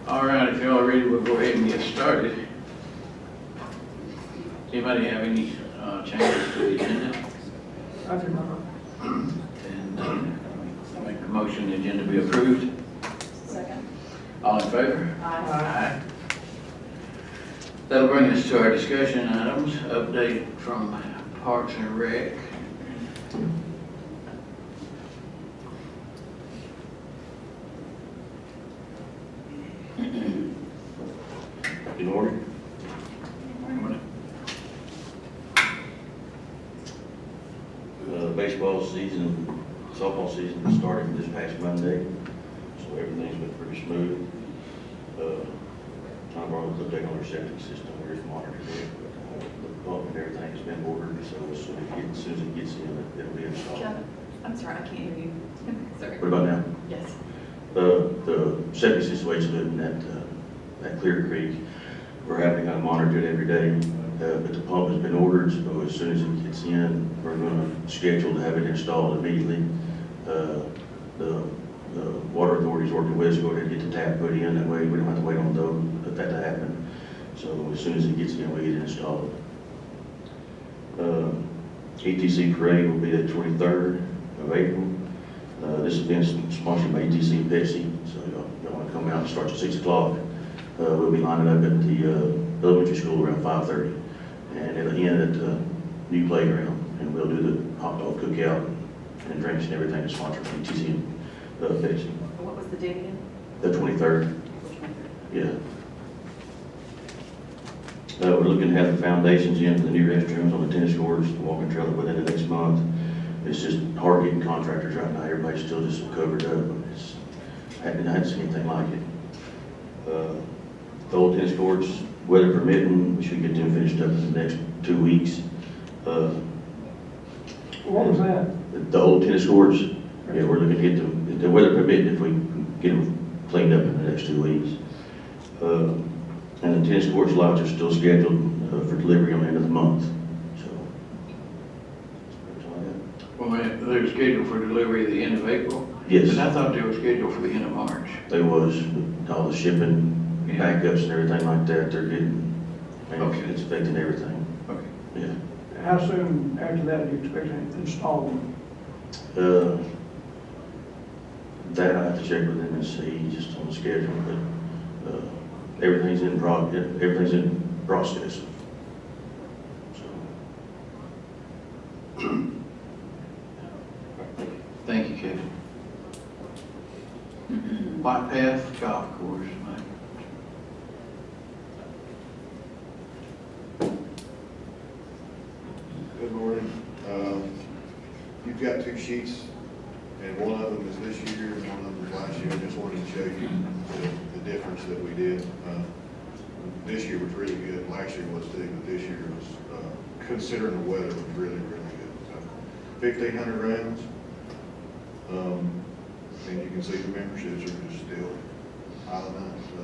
All right, if y'all are ready, we'll go ahead and get started. Anybody have any changes to the agenda? I do not. And make the motion the agenda be approved. Second. All in favor? Aye. That'll bring us to our discussion items. Update from Parks and Rec. Good morning. Baseball season, softball season started this past Monday, so everything's been pretty smooth. Tom brought us an update on our septic system. We're just monitoring it, but the pump and everything has been ordered, so as soon as it gets in, it'll be installed. Kevin, I'm sorry, I can't hear you. Sorry. What about now? Yes. The septic situation at Clear Creek, we're having to kind of monitor it every day. But the pump has been ordered, so as soon as it gets in, we're going to schedule to have it installed immediately. The water authority's working with us to go ahead and get the tap put in. That way we don't have to wait on that to happen. So as soon as it gets in, we get it installed. ETC parade will be the 23rd of April. This event is sponsored by ETC and Pepsi, so y'all want to come out. It starts at 6 o'clock. We'll be lining up at the elementary school around 5:30, and it'll end at the new playground, and we'll do the hot dog cookout and drinks and everything that's sponsored by ETC and Pepsi. What was the date again? The 23rd. Yeah. We're looking to have the foundations in for the new restrooms on the tennis courts, the walking trailer within the next month. It's just hard getting contractors right now. Everybody's still just covered up. I hadn't seen anything like it. The old tennis courts, weather permitting, we should get them finished up in the next 2 weeks. What was that? The old tennis courts, yeah, we're looking to get them, the weather permitting, if we can get them cleaned up in the next 2 weeks. And the tennis courts lots are still scheduled for delivery on the end of the month. So, that's all I got. Well, they were scheduled for delivery at the end of April? Yes. But I thought they were scheduled for the end of March. They was, all the shipping, Yeah. backups and everything like that, they're getting, Okay. it's affecting everything. Okay. Yeah. How soon after that do you expect to install them? That I have to check with them and see, just on the schedule, but, everything's in process. So, Thank you, Kevin. White Path Golf Course, Mike. Good morning. You've got 2 sheets, and one of them is this year and one of them is last year. I just wanted to show you the difference that we did. This year was really good. Last year was too, but this year was, considering the weather, was really, really good. So, 1,500 rounds. And you can see the memberships are just still piling up. So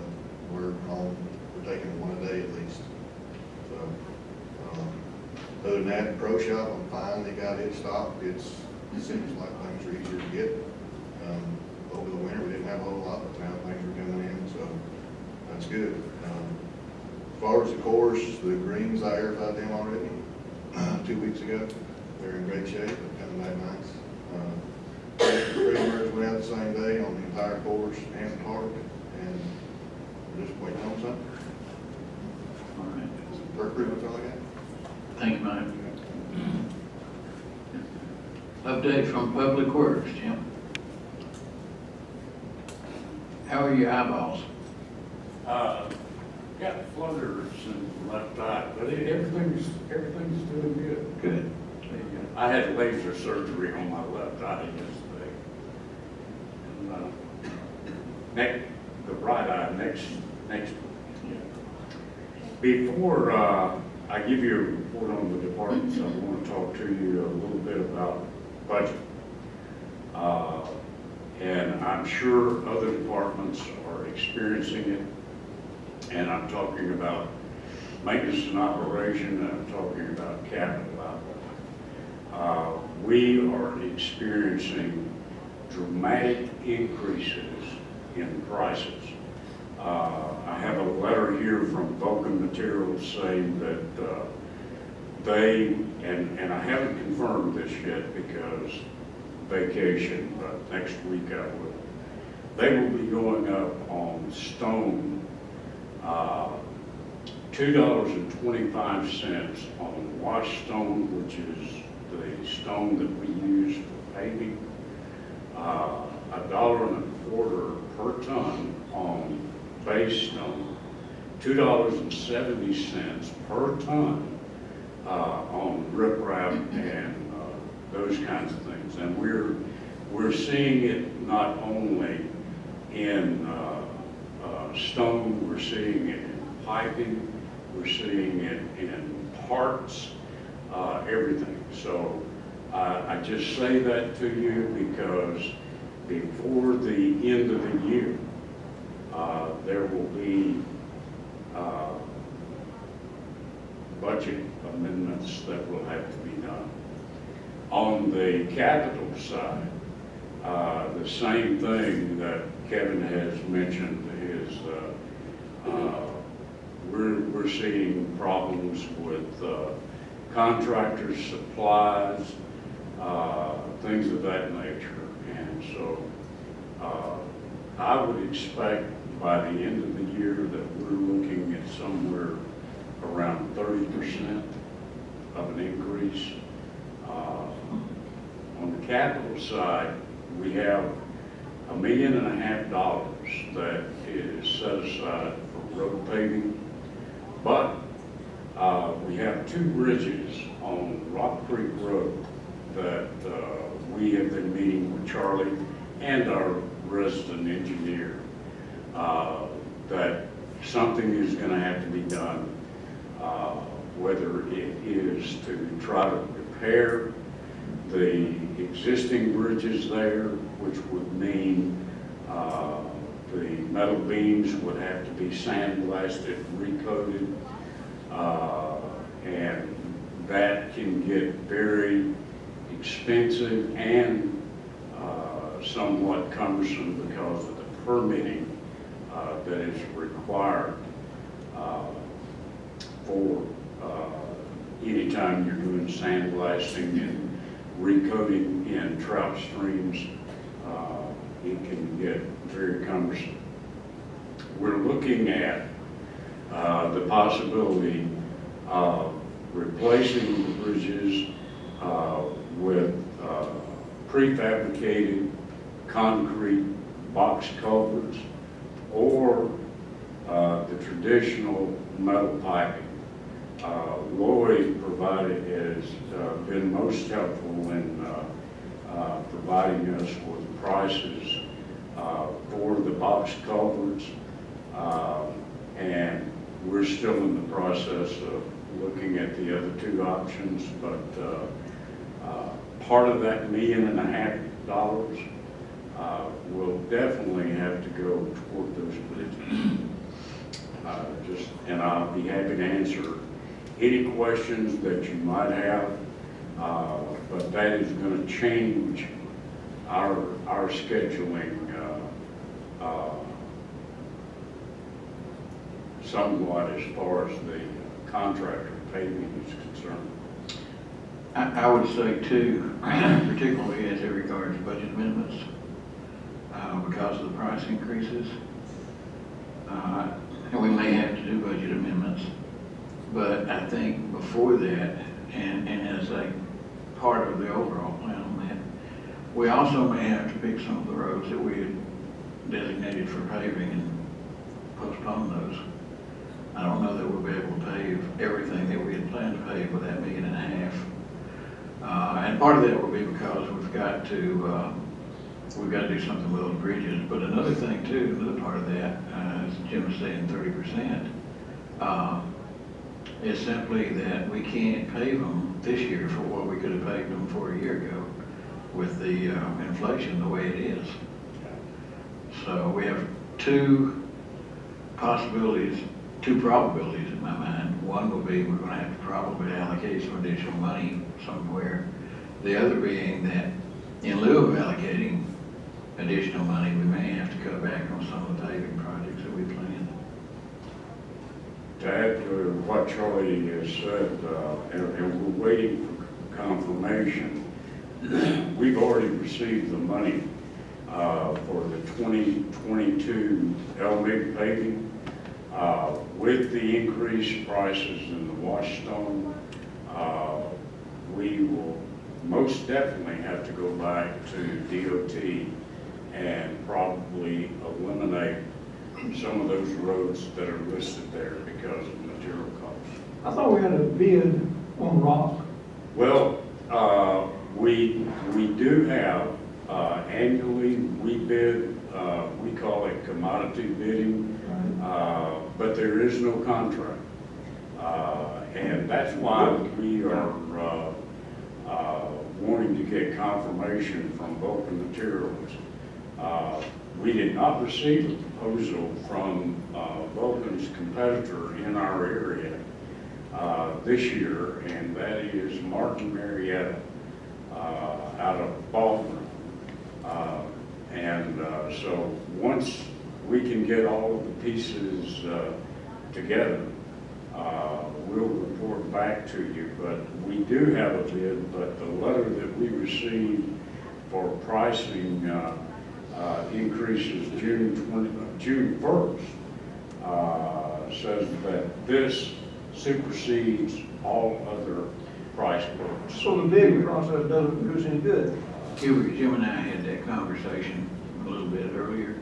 we're taking one a day at least. So, other than that, Pro Shop, I'm fine. They got it stocked. It seems like things are easier to get. Over the winter, we didn't have a whole lot, but now things are coming in, so that's good. As far as the course, the greens, I aerified them already 2 weeks ago. They're in great shape. They're coming back nice. Gilmers went out the same day on the entire course and the park, and we're just waiting on something. All right. That's pretty much all I got. Thank you, Mike. Update from Public Works, Jim. How are your eyeballs? Got flutters in the left eye, but everything's doing good. Good. I had laser surgery on my left eye yesterday. And, the right eye next. Before I give you a report on the departments, I want to talk to you a little bit about budget. And I'm sure other departments are experiencing it. And I'm talking about maintenance and operation, and I'm talking about capital outlay. We are experiencing dramatic increases in prices I have a letter here from Vulcan Materials saying that they, and I haven't confirmed this yet because vacation, but next week I will. They will be going up on stone, $2.25 on wash stone, which is the stone that we use for paving, $1.25 per ton on base stone, $2.70 per ton on riprap and those kinds of things. And we're seeing it not only in stone, we're seeing it in piping, we're seeing it in parts, everything. So I just say that to you because before the end of the year, there will be budget amendments that will have to be done. On the capital side, the same thing that Kevin has mentioned is we're seeing problems with contractors, supplies, things of that nature. And so I would expect by the end of the year that we're looking at somewhere around 30% of an increase. On the capital side, we have $1.5 million that is set aside for road paving, but we have 2 bridges on Rock Creek Road that we have been meeting with Charlie and our resident engineer that something is going to have to be done, whether it is to try to repair the existing bridges there, which would mean the metal beams would have to be sandblasted, recoated, and that can get very expensive and somewhat cumbersome because of the permitting that is required for anytime you're doing sandblasting and recoating in trout streams. It can get very cumbersome. We're looking at the possibility of replacing the bridges with prefabricated concrete box culverts or the traditional metal piping. Lloyd has been most helpful in providing us with prices for the box culverts, and we're still in the process of looking at the other 2 options, but part of that $1.5 million will definitely have to go toward those bridges. And I'll be happy to answer any questions that you might have, but that is going to change our scheduling somewhat as far as the contractor paving is concerned. I would say too, particularly as it regards budget amendments, because of the price increases, and we may have to do budget amendments, but I think before that, and as a part of the overall plan, we also may have to pick some of the roads that we had designated for paving and postpone those. I don't know that we'll be able to pave everything that we had planned to pave with that $1.5 million. And part of that will be because we've got to do something with those bridges. But another thing too, another part of that, as Jim was saying, 30%, is simply that we can't pave them this year for what we could have paved them for a year ago with the inflation the way it is. So we have 2 probabilities in my mind. One will be we're going to have to probably allocate some additional money somewhere. The other being that in lieu of allocating additional money, we may have to cut back on some of the paving projects that we planned. To add to what Charlie has said, and we're waiting for confirmation, we've already received the money for the 2022 LMIG paving. With the increased prices in the wash stone, we will most definitely have to go back to DOT and probably eliminate some of those roads that are listed there because of material costs. I thought we had a bid on rock. Well, we do have, annually, we bid, we call it commodity bidding, but there is no contract. And that's why we are wanting to get confirmation from Vulcan Materials. We did not receive a proposal from Vulcan's competitor in our area this year, and that is Martin Marietta out of Baltimore. So once we can get all of the pieces together, we'll report back to you. But we do have a bid, but the letter that we received for pricing increases June 1st says that this supersedes all other price quotes. So the bidding process doesn't do us any good. Hubert, Jim and I had that conversation a little bit earlier.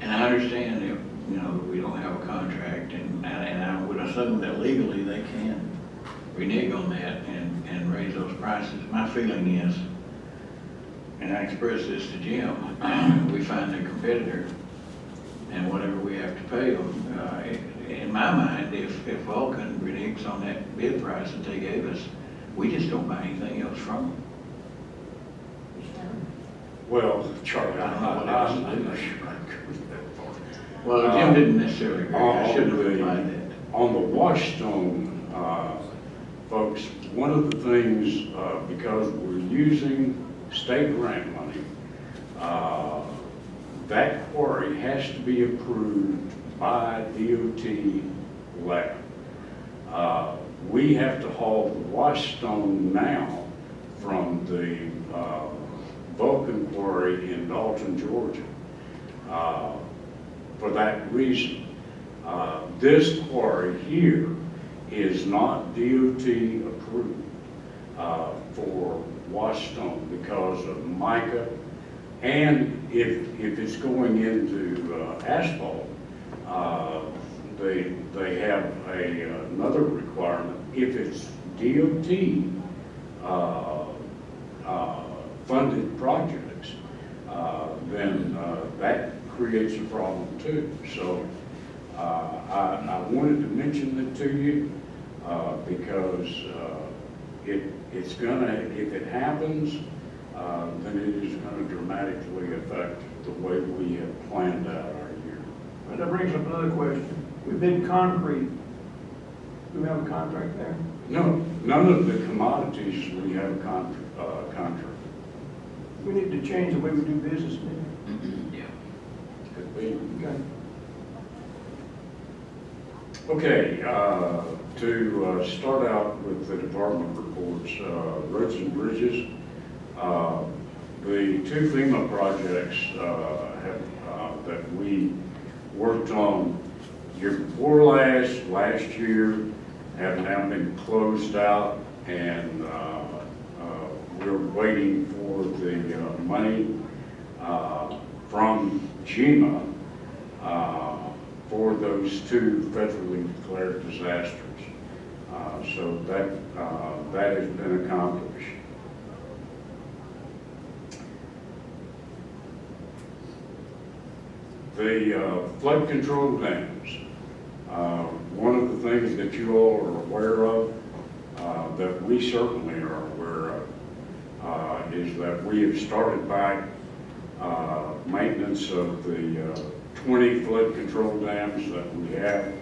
And I understand that, that we don't have a contract, and I would assume that legally they can renege on that and raise those prices. My feeling is, and I expressed this to Jim, we find a competitor and whatever we have to pay them. In my mind, if Vulcan reneges on that bid price that they gave us, we just don't buy anything else from them. Well, Charlie, I don't know what else to do. I'm not sure I agree with that part. Well, Jim didn't necessarily agree. I shouldn't have replied that. On the wash stone, folks, one of the things, because we're using state grant money, that quarry has to be approved by DOT lab. We have to haul the wash stone now from the Vulcan quarry in Dalton, Georgia, for that reason. This quarry here is not DOT approved for wash stone because of mica, and if it's going into asphalt, they have another requirement. If it's DOT funded projects, then that creates a problem too. So I wanted to mention that to you because it's gonna, if it happens, then it is gonna dramatically affect the way we have planned out our year. But that brings up another question. We bid concrete. Do we have a contract there? No, none of the commodities we have a contract. We need to change the way we do business now. Yeah. Could be. Okay. Okay, to start out with the department reports, roads and bridges. The two FEMA projects that we worked on year before last year have now been closed out, and we're waiting for the money from GEMA for those two federally declared disasters. So that has been accomplished. The flood control dams. One of the things that you all are aware of, that we certainly are aware of, is that we have started back maintenance of the 20 flood control dams that we have.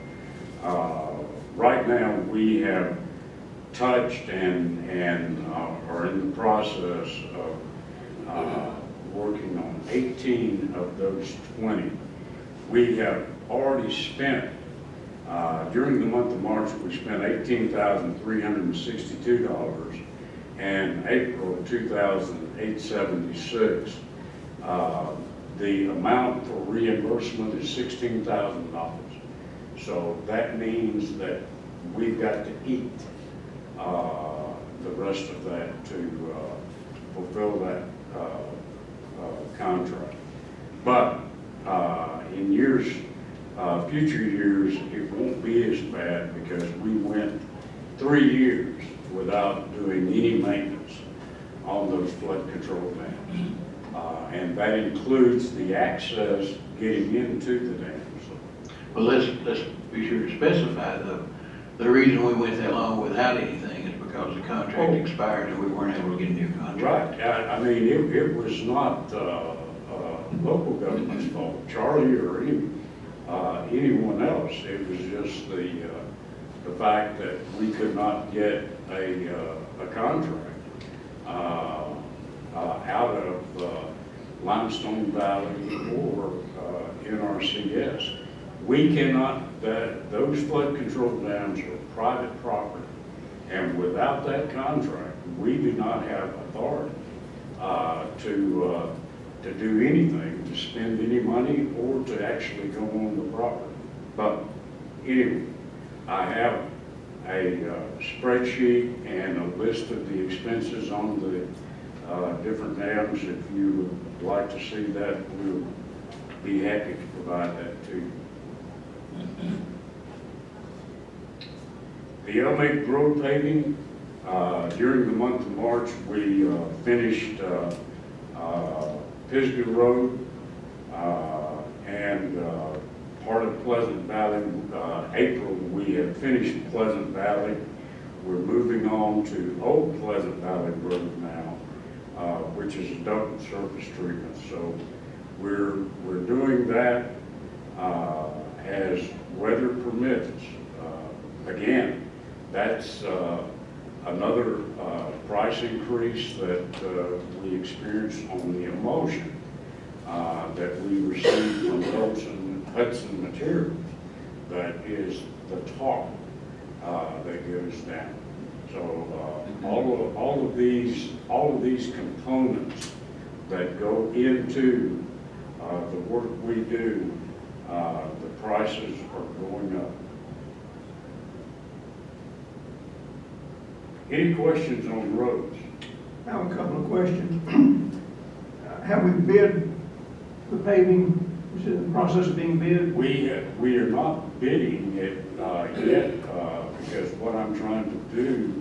Right now, we have touched and are in the process of working on 18 of those 20. We have already spent, during the month of March, we spent $18,362, and April 2,876. The amount for reimbursement is $16,000. So that means that we've got to eat the rest of that to fulfill that contract. But in years, future years, it won't be as bad because we went 3 years without doing any maintenance on those flood control dams. And that includes the access getting into the dams. Well, let's be sure to specify, the reason we went that long without anything is because the contract expired and we weren't able to get a new contract. Right, I mean, it was not local government's fault, Charlie or anyone else. It was just the fact that we could not get a contract out of Limestone Valley or NRCS. We cannot, those flood control dams are private property, and without that contract, we do not have authority to do anything, to spend any money, or to actually go on the property. But anyway, I have a spreadsheet and a list of the expenses on the different dams. If you would like to see that, we'll be happy to provide that to you. The Elmate Road paving, during the month of March, we finished Pisgah Road and part of Pleasant Valley. April, we have finished Pleasant Valley. We're moving on to Old Pleasant Valley Road now, which is a double surface treatment. So we're doing that as weather permits. Again, that's another price increase that we experienced on the emulsion that we received from Hudson Materials. That is the top that goes down. So all of these components that go into the work we do, the prices are going up. Any questions on roads? I have a couple of questions. Have we bid the paving? Is it in the process of being bid? We are not bidding it yet because what I'm trying to do,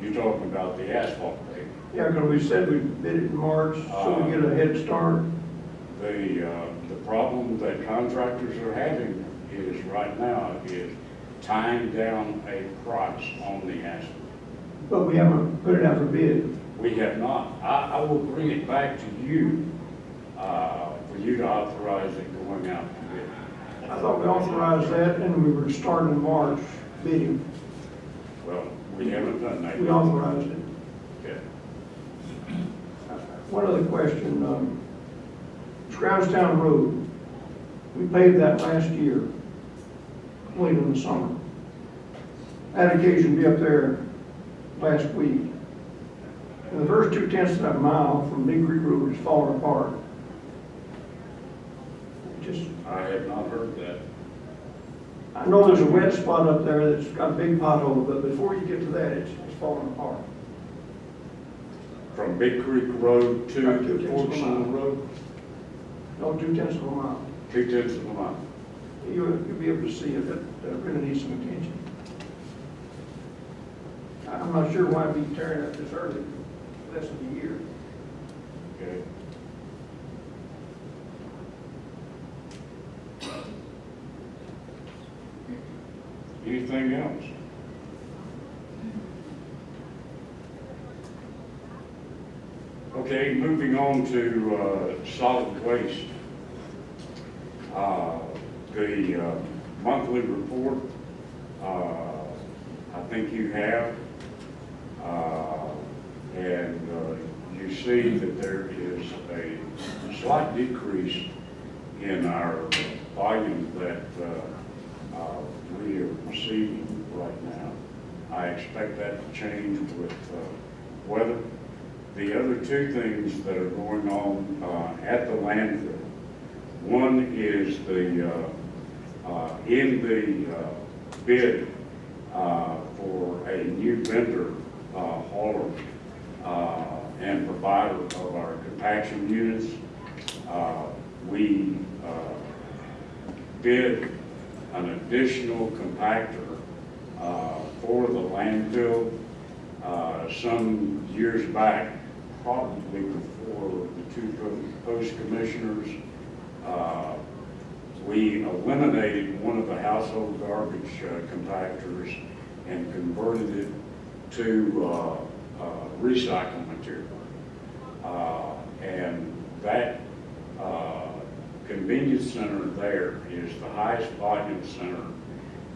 you're talking about the asphalt paving. Yeah, because we said we'd bid it in March, so we get a head start. The problem that contractors are having is right now is tying down a price on the asphalt. But we haven't put it out for bid. We have not. I will bring it back to you for you to authorize it going out to bid. I thought we authorized that and we were starting in March bidding. Well, we haven't done that. We authorized it. Okay. One other question, Scroustown Road, we paved that last year, late in the summer. I had occasion to be up there last week. And the first 2/10 of that mile from Big Creek Road is falling apart. I have not heard that. I know there's a wet spot up there that's got a big pothole, but before you get to that, it's falling apart. From Big Creek Road to About 2/10 of a Ferguson mile. Road, No, 2/10 of a mile. 2/10 of a mile. You'll be able to see it, that really needs some attention. I'm not sure why we tearing up this early, less than a year. Okay. Anything else? Okay, moving on to solid waste. The monthly report, I think you have, and you see that there is a slight decrease in our volume that we are receiving right now. I expect that to change with weather. The other two things that are going on at the landfill, one is in the bid for a new vendor hauler and provider of our compaction units. We bid an additional compactor for the landfill some years back, probably before the two post-commissioners. We eliminated one of the household garbage compactors and converted it to recycled material. And that convenience center there is the highest volume center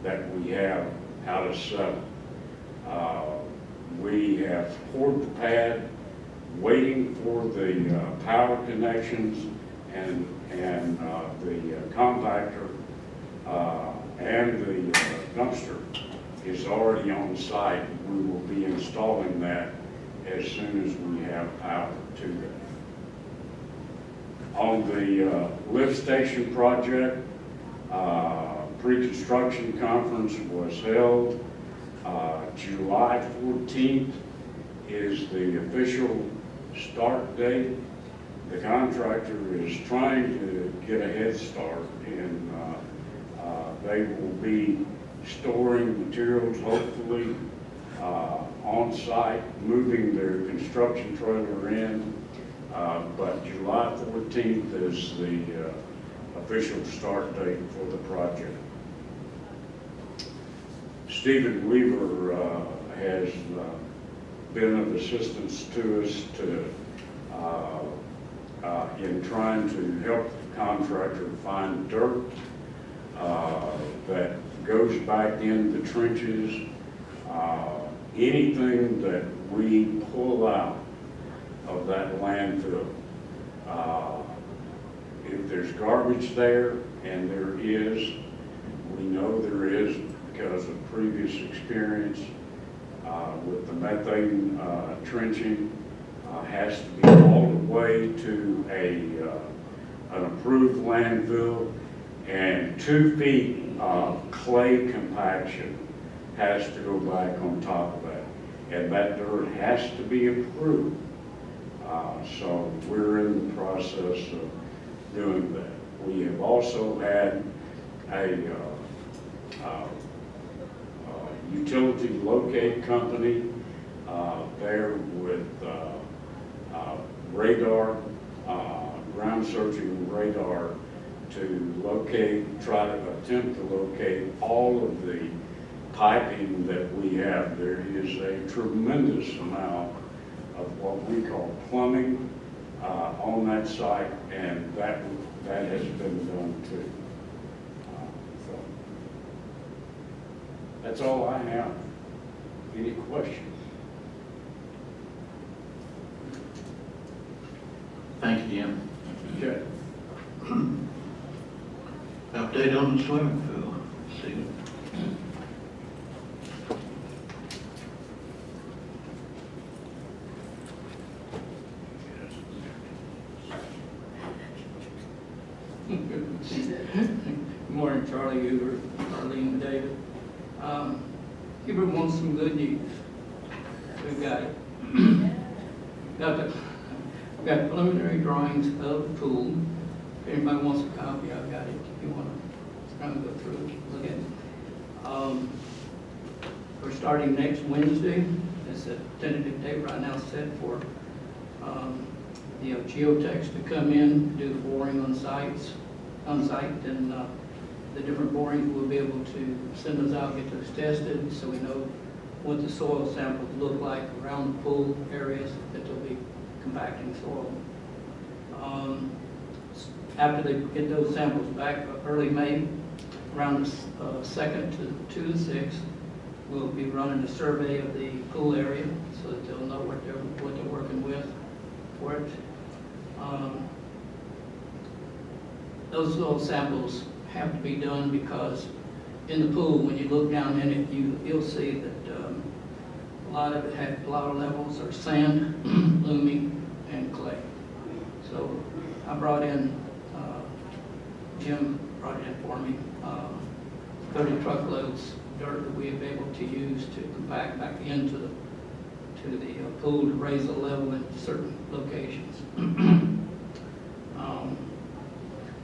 that we have out of 7. We have poured the pad, waiting for the power connections and the compactor and the dumpster is already on site. We will be installing that as soon as we have power to that. On the lift station project, pre-construction conference was held. July 14th is the official start date. The contractor is trying to get a head start, and they will be storing materials, hopefully, on site, moving their construction trailer in. But July 14th is the official start date for the project. Stephen Weaver has been of assistance to us in trying to help the contractor find dirt that goes back in the trenches. Anything that we pull out of that landfill, if there's garbage there, and there is, we know there is because of previous experience with the methane trenching, has to be hauled away to an approved landfill, and 2 feet of clay compaction has to go back on top of that, and that dirt has to be approved. So we're in the process of doing that. We have also had a utility locate company there with radar, ground searching radar to locate, try to attempt to locate all of the piping that we have. There is a tremendous amount of what we call plumbing on that site, and that has been done too. So that's all I have. Any questions? Thank you, Jim. Okay. Update on the swimming pool. See. Good morning, Charlie, Hubert, Karleen, David. Hubert wants some good news. We've got it. We've got preliminary drawings of the pool. If anybody wants a copy, I've got it. If you want to kind of go through it, look at it. We're starting next Wednesday. It's a tentative date right now set for geotechs to come in, do the boring on site, and the different borings we'll be able to send those out, get those tested, so we know what the soil samples look like around the pool areas that they'll be compacting soil. After they get those samples back early May, around the 2nd to the 6th, we'll be running a survey of the pool area so that they'll know what they're working with. for it. Those samples have to be done because in the pool, when you look down in it, you'll see that a lot of it had, a lot of levels are sand, loamy, and clay. So I brought in, Jim brought it in for me, 30 truckloads of dirt that we have been able to use to compact back into the pool to raise the level in certain locations.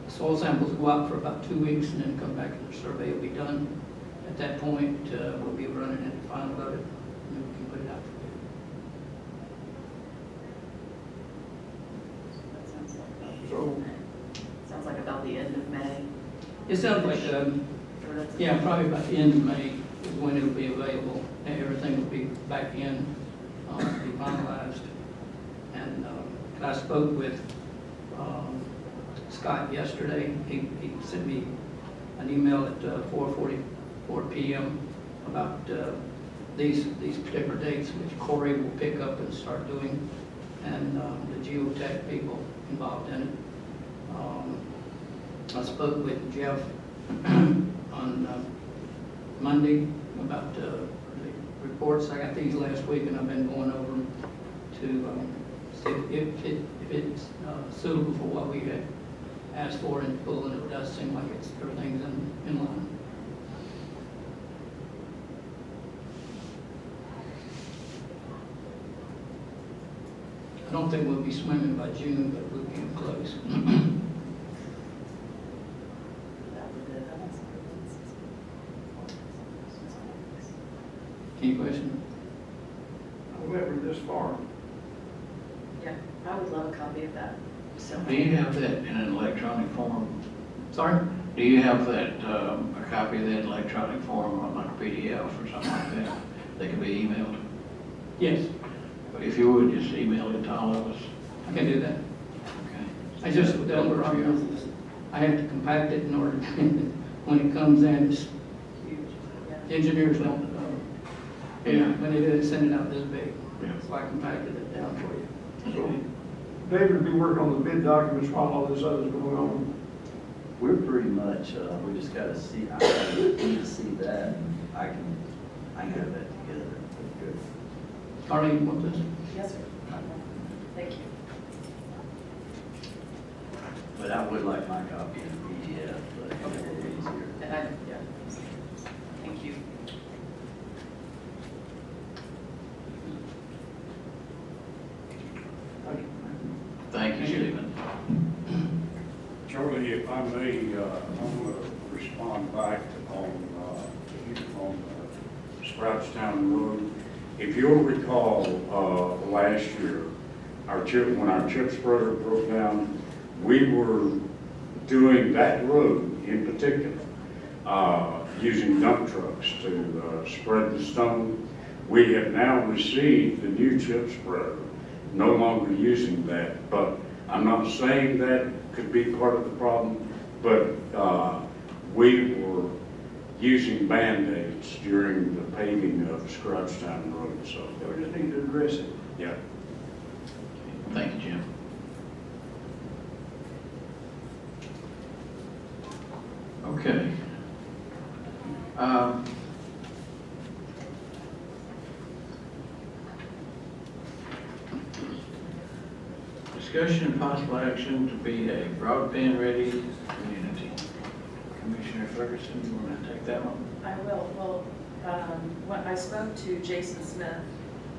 Soil samples go out for about 2 weeks and then come back and the survey will be done. At that point, we'll be running it, final load it, and then we can put it out for bid. That sounds like, So, sounds like about the end of May. It sounds like, Or that's- yeah, probably about the end of May is when it'll be available, and everything will be back in, be finalized. And I spoke with Scott yesterday. He sent me an email at 4:44 p.m. about these particular dates, which Corey will pick up and start doing, and the geotech people involved in it. I spoke with Jeff on Monday about the reports. I got these last week, and I've been going over them to see if it's suitable for what we had asked for in the pool, and it does seem like everything's in line. I don't think we'll be swimming by June, but we'll be close. that was it. Any question? I'm glad we're this far. Yeah, I would love a copy of that. So, Do you have that in an electronic form? Sorry? Do you have that, a copy of that electronic form on like a PDF or something like that? That can be emailed? Yes, But if you would, just email it to all of us. I can do that. Okay. I just, the only problem is I have to compact it in order, when it comes in, it's, huge, yeah. engineers don't, Yeah. when they do it, send it out this big. Yeah. So I compacted it down for you. So David will be working on the bid documents while all this other's going on. We're pretty much, we just gotta see, I need to see that, and I can have that together. Good. Karleen, you want this? Yes, sir. Thank you. But I would like my copy in PDF, but it's a little easier. And yeah. Thank you. Thank you, Stephen. Charlie, if I may, I'm going to respond back on Scrouchtown Road. If you'll recall, last year, when our chip spreader broke down, we were doing that road in particular, using dump trucks to spread the stone. We have now received the new chip spreader, no longer using that, but I'm not saying that could be part of the problem, but we were using Band-Aids during the paving of Scrouchtown Road, so, We just need to address it. yeah. Thank you, Jim. Okay. Discussion and possible action to be a broadband-ready community. Commissioner Ferguson, you want to take that one? I will. Well, when I spoke to Jason Smith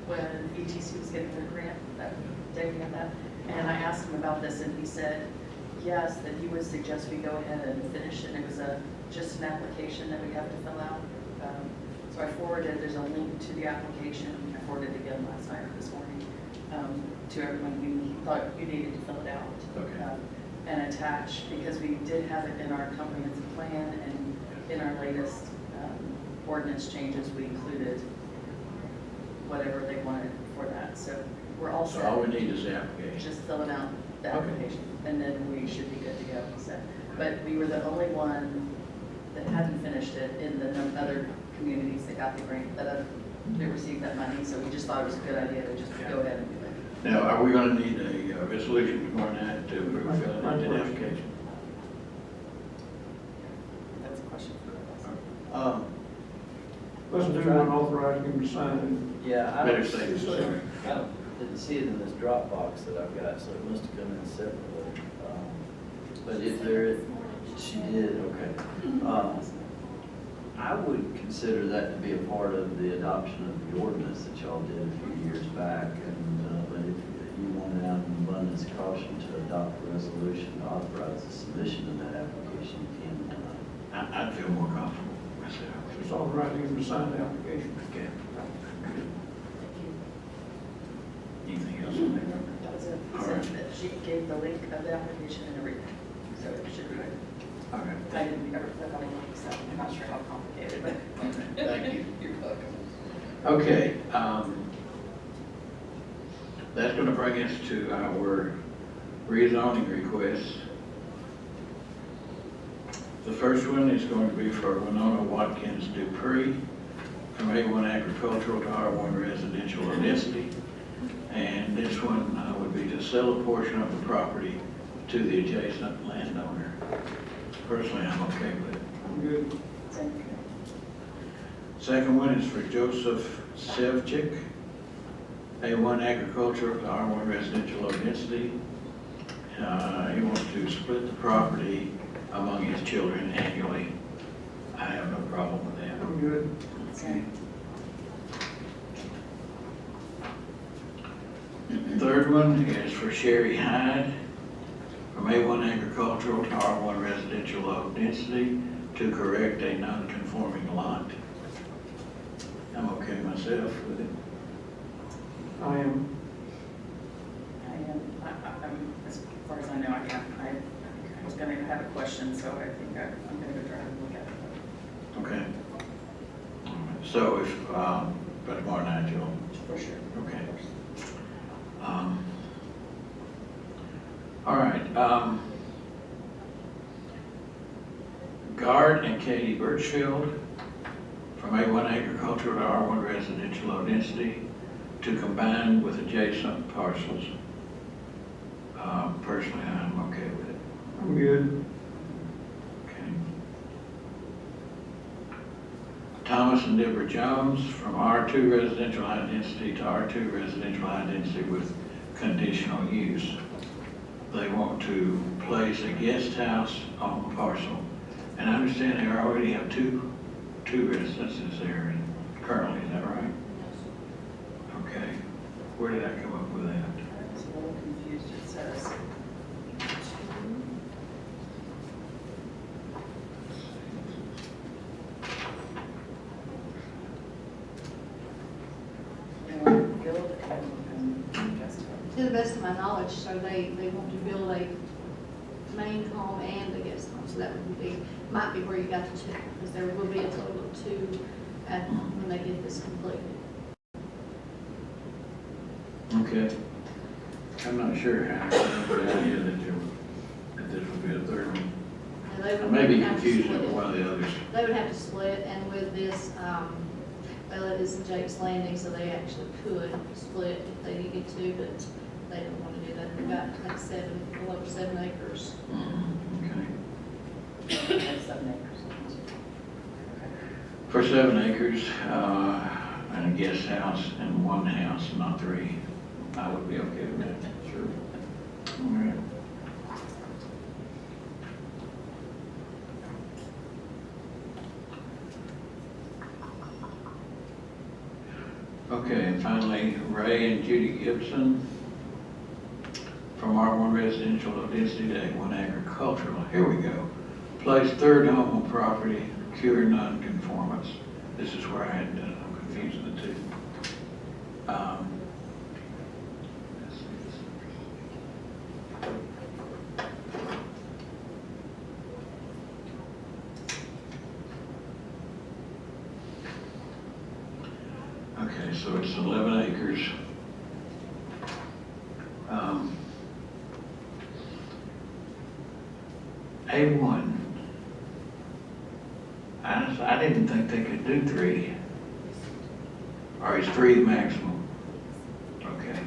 when ETC was getting the grant, that day we had that, and I asked him about this, and he said, yes, that he would suggest we go ahead and finish it. It was just an application that we have to fill out. So I forwarded, there's a link to the application. I forwarded it again last night or this morning to everyone who thought you needed to fill it out. Okay. And attach, because we did have it in our comprehensive plan, and in our latest ordinance changes, we included whatever they wanted for that. So we're all So set. all we need is the application. Just filling out the Okay. application, and then we should be good to go, he said. But we were the only one that hadn't finished it in the other communities that got the grant, they received that money, so we just thought it was a good idea to just go ahead and do it. Now, are we going to need a resolution tomorrow night to approve filling out that application. That's a question for us. Let's do one authorizing him to sign Yeah, I Better don't, say this, sorry. I didn't see it in this Dropbox that I've got, so it must have come in separately. But if there, she did, okay. I would consider that to be a part of the adoption of the ordinance that y'all did a few years back. And, but if you want out an abundance of caution to adopt a resolution to authorize the submission of that application, you can tonight. I'd feel more comfortable myself. it. Just authorizing him to sign the application. Okay. Anything else on there? That was it. All So right. that she gave the link of the application and everything, so it should be good. All right. I didn't ever click on the link, so I'm not sure how complicated, but. Thank you. You're welcome. Okay, that's gonna bring us to our rezoning requests. The first one is going to be for Winona Watkins Dupree from A1 agricultural to R1 residential density. And this one would be to sell a portion of the property to the adjacent landowner. Personally, I'm okay with it. I'm good. Same. Second one is for Joseph Sevchik, A1 agricultural to R1 residential low density. He wants to split the property among his children annually. I have no problem with that. I'm good. Same. Third one is for Sherry Hyde, from A1 agricultural to R1 residential low density to correct a non-conforming lot. I'm okay myself with it. I am. I'm, as far as I know, I was gonna have a question, so I think I'm gonna go try and look at it. Okay. All right. So if, by tomorrow night, you'll, For sure. okay. All right. Guard and Katie Birchfield from A1 agricultural to R1 residential low density to combine with adjacent parcels. Personally, I'm okay with it. I'm good. Okay. Thomas and Deborah Jones from R2 residential high density to R2 residential high density with conditional use. They want to place a guest house on the parcel. And I understand they already have two residences there currently, is that right? Okay. Where did I come up with that? I was a little confused, it says. Build and guest house. To the best of my knowledge, so they want to build a main home and a guest home, so that would be, might be where you got the two, because there will be a total of two when they get this completed. Okay. I'm not sure how I came up with the idea that this would be a third one. Now, they I would may be have to confused split with it. one of the others. They would have to split, and with this, well, it is in Jake's Landing, so they actually could split if they needed to, but they don't want to do that. They've got like a little over 7 acres. Okay. That's 7 acres. For 7 acres, and a guest house and one house, not 3, I would be okay with that. Sure. All right. Okay, and finally, Ray and Judy Gibson from R1 residential low density to A1 agricultural. Here we go. Place third home on property, cure non-conformance. This is where I had, I'm confusing the two. Okay, so it's 11 acres. A1. I didn't think they could do 3. Or is 3 the maximum? Okay.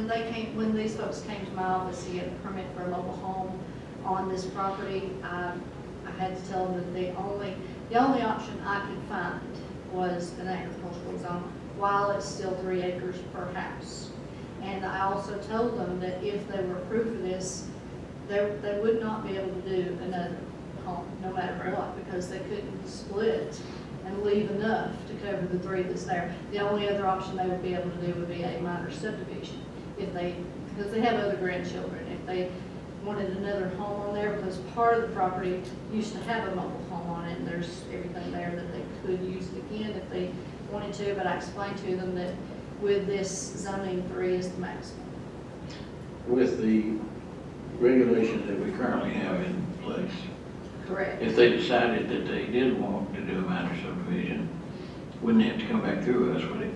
when these folks came to my office to get a permit for a mobile home on this property, I had to tell them that the only option I could find was an agricultural zone, while it's still 3 acres per house. And I also told them that if they were approved for this, they would not be able to do another home, no matter what, because they couldn't split and leave enough to cover the 3 that's there. The only other option they would be able to do would be a minor subdivision, because they have other grandchildren. If they wanted another home on there, because part of the property used to have a mobile home on it, and there's everything there that they could use it again if they wanted to, but I explained to them that with this zoning, 3 is the maximum. With the regulations that we currently have in place, Correct. if they decided that they did want to do a minor subdivision, wouldn't have to come back through us, would it?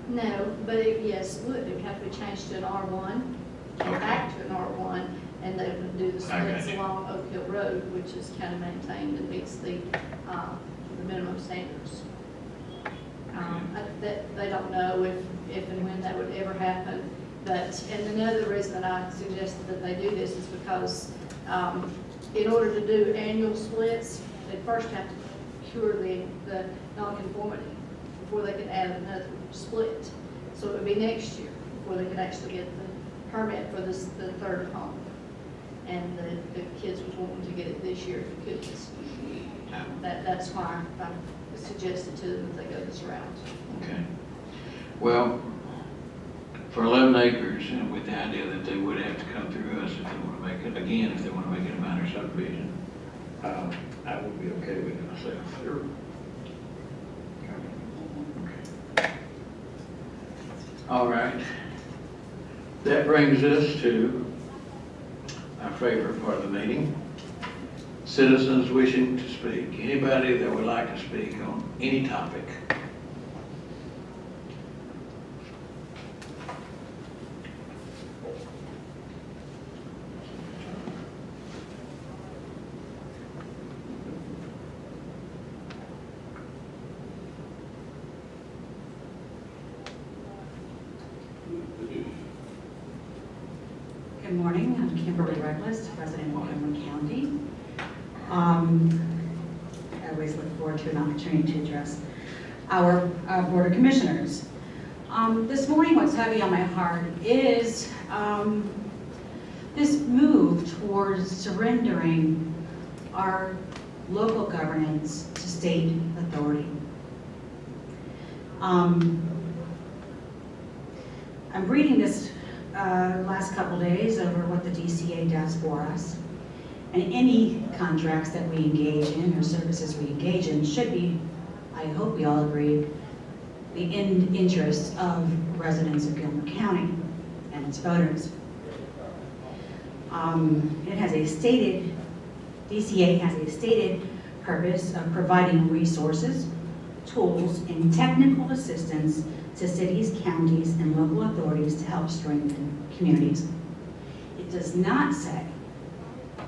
No, but yes, it would. It would have to be changed to an R1, and Okay. back to an R1, and they would do the splits you. along Oak Hill Road, which is kind of maintained and meets the minimum standards. That they don't know if and when that would ever happen, but, and another reason that I suggested that they do this is because in order to do annual splits, they first have to cure the nonconformity before they can add another split. So it would be next year before they could actually get the permit for the 3rd home. And the kids was wanting to get it this year if they couldn't. That's why I suggested to them that they go this route. Okay. Well, for 11 acres, and with the idea that they would have to come through us if they want to make it, again, if they want to make it a minor subdivision, I would be okay with it myself. Sure. Okay. All right. That brings us to our favorite part of the meeting. Citizens wishing to speak. Anybody that would like to speak on any topic? Good morning, I'm Kimberly Reckless, resident of Gilmer County. I always look forward to an opportunity to address our Board of Commissioners. This morning, what's heavy on my heart is this move towards surrendering our local governance to state authority. I'm reading this last couple days over what the DCA does for us. And any contracts that we engage in or services we engage in should be, I hope we all agree, the interest of residents of Gilmer County and its voters. It has a stated, DCA has a stated purpose of providing resources, tools, and technical assistance to cities, counties, and local authorities to help strengthen communities. It does not say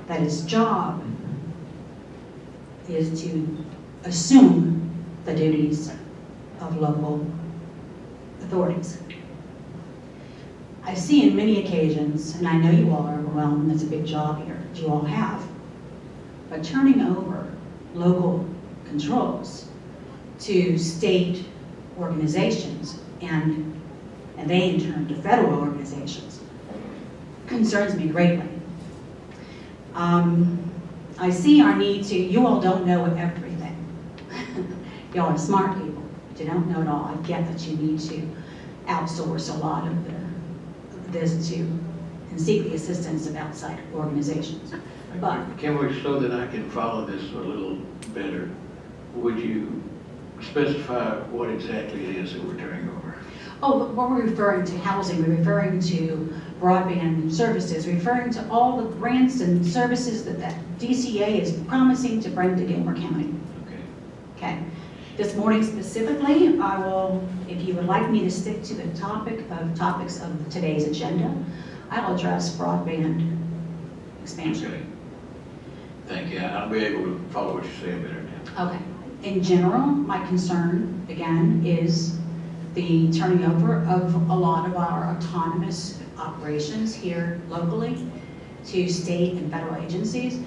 that its job is to assume the duties of local authorities. I see in many occasions, and I know you all are overwhelmed, and it's a big job here that you all have, but turning over local controls to state organizations and they in turn to federal organizations concerns me greatly. I see our need to, you all don't know everything. Y'all are smart people, but you don't know it all. I get that you need to outsource a lot of this to and seek the assistance of outside organizations. But Can we, so that I can follow this a little better, would you specify what exactly it is that we're turning over? oh, when we're referring to housing, we're referring to broadband services, referring to all the grants and services that DCA is promising to bring to Gilmer County. Okay. Okay. This morning specifically, I will, if you would like me to stick to the topics of today's agenda, I will address broadband expansion. Okay. Thank you. I'll be able to follow what you're saying better now. Okay. In general, my concern, again, is the turning over of a lot of our autonomy autonomous operations here locally to state and federal agencies.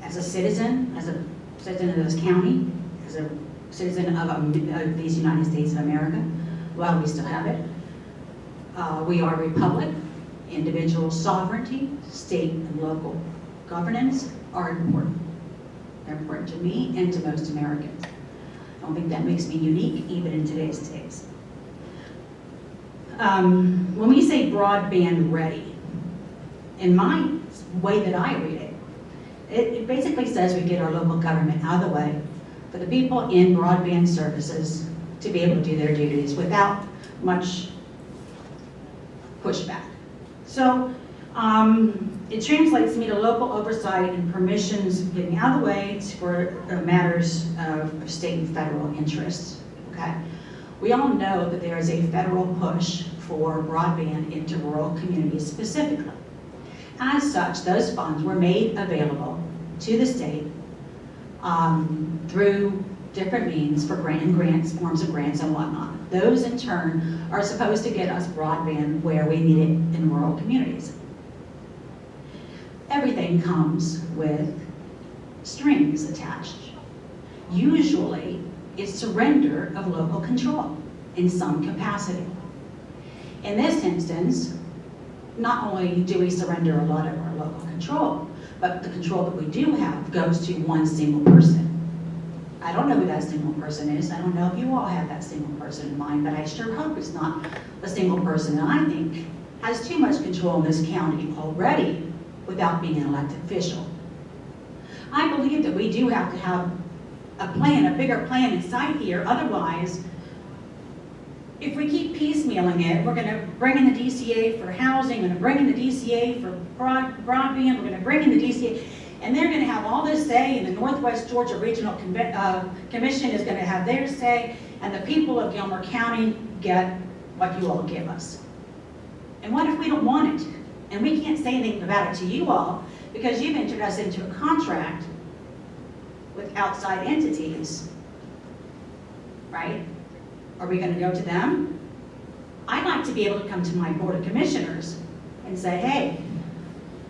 As a citizen of this county, as a citizen of these United States of America, while we still have it, we are a republic. Individual sovereignty, state and local governance are important. They're important to me and to most Americans. I don't think that makes me unique, even in today's days. When we say broadband ready, in my way that I read it, it basically says we get our local government out of the way for the people in broadband services to be able to do their duties without much pushback. So it translates to me to local oversight and permissions getting out of the way for matters of state and federal interests, okay? We all know that there is a federal push for broadband into rural communities specifically. As such, those funds were made available to the state through different means for grants, forms of grants and whatnot. Those in turn are supposed to get us broadband where we need it in rural communities. Everything comes with strings attached. Usually, it's surrender of local control in some capacity. In this instance, not only do we surrender a lot of our local control, but the control that we do have goes to one single person. I don't know who that single person is. I don't know if you all have that single person in mind, but I sure hope it's not a single person that I think has too much control in this county already without being an elected official. I believe that we do have to have a plan, a bigger plan in sight here. Otherwise, if we keep piecemealing it, we're going to bring in the DCA for housing, we're going to bring in the DCA for broadband, we're going to bring in the DCA, and they're going to have all this say, and the Northwest Georgia Regional Commission is going to have their say, and the people of Gilmer County get what you all give us. And what if we don't want it? And we can't say anything about it to you all because you've entered us into a contract with outside entities, right? Are we going to go to them? I'd like to be able to come to my Board of Commissioners and say, hey,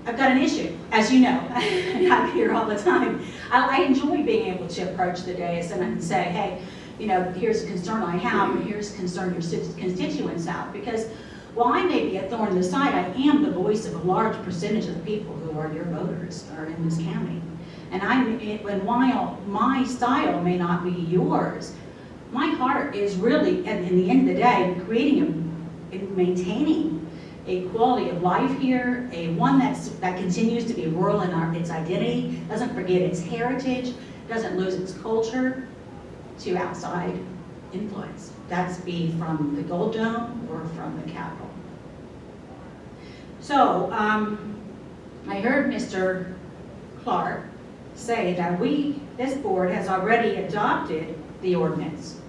I've got an issue. As you know, I'm here all the time. I enjoy being able to approach the dais and say, hey, you know, here's a concern I have, and here's a concern your constituents have. Because while I may be a thorn in the side, I am the voice of a large percentage of the people who are your voters are in this county. And while my style may not be yours, my heart is really, at the end of the day, creating and maintaining a quality of life here, one that continues to be rural in its identity, doesn't forget its heritage, doesn't lose its culture to outside influence. That's be from the Gold Dome or from the Capitol. So, I heard Mr. Clark say that this board has already adopted the ordinance.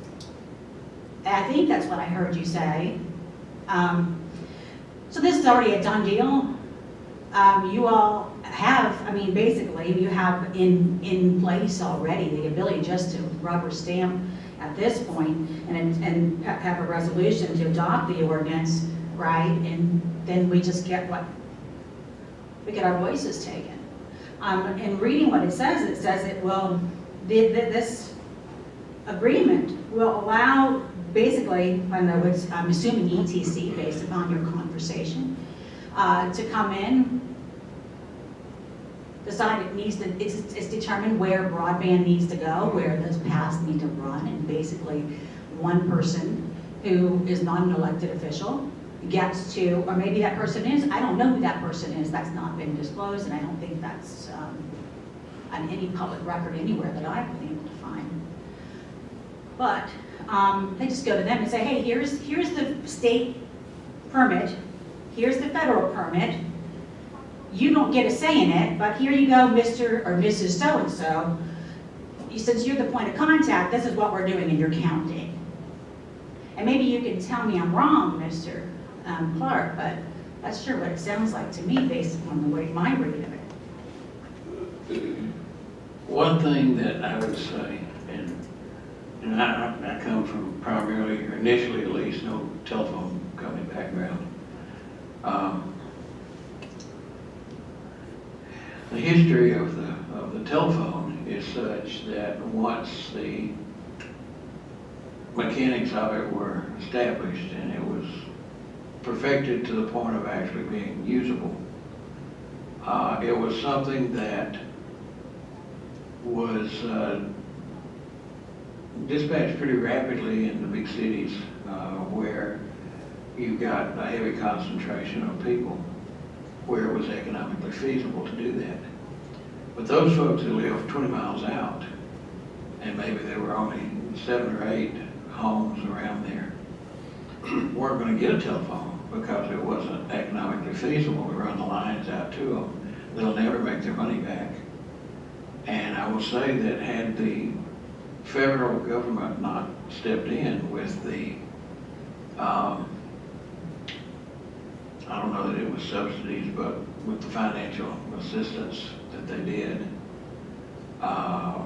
I think that's what I heard you say. So this is already a done deal. You all have, basically you have in place already the ability just to rubber stamp at this point and have a resolution to adopt the ordinance, right? And then we just get our voices taken. And reading what it says it will, this agreement will allow, basically, I'm assuming ETC based upon your conversation, to come in, decide it's determined where broadband needs to go, where those paths need to run, and basically one person who is not an elected official gets to, or maybe that person is, I don't know who that person is, that's not been disclosed, and I don't think that's on any public record anywhere that I've been able to find. But they just go to them and say, hey, here's the state permit, here's the federal permit, you don't get a say in it, but here you go, Mr. or Mrs. So-and-so, since you're the point of contact, this is what we're doing in your county. And maybe you can tell me I'm wrong, Mr. Clark, but that's sure what it sounds like to me based on the way my read of it. One thing that I would say, and I come from primarily, or initially at least, no telephone company background. The history of the telephone is such that once the mechanics of it were established and it was perfected to the point of actually being usable, it was something that was dispatched pretty rapidly in the big cities where you've got a heavy concentration of people, where it was economically feasible to do that. But those folks who lived 20 miles out, and maybe there were only 7 or 8 homes around there, weren't going to get a telephone because it wasn't economically feasible to run the lines out to them. They'll never make their money back. And I will say that had the federal government not stepped in with the, I don't know that it was subsidies, but with the financial assistance that they did, I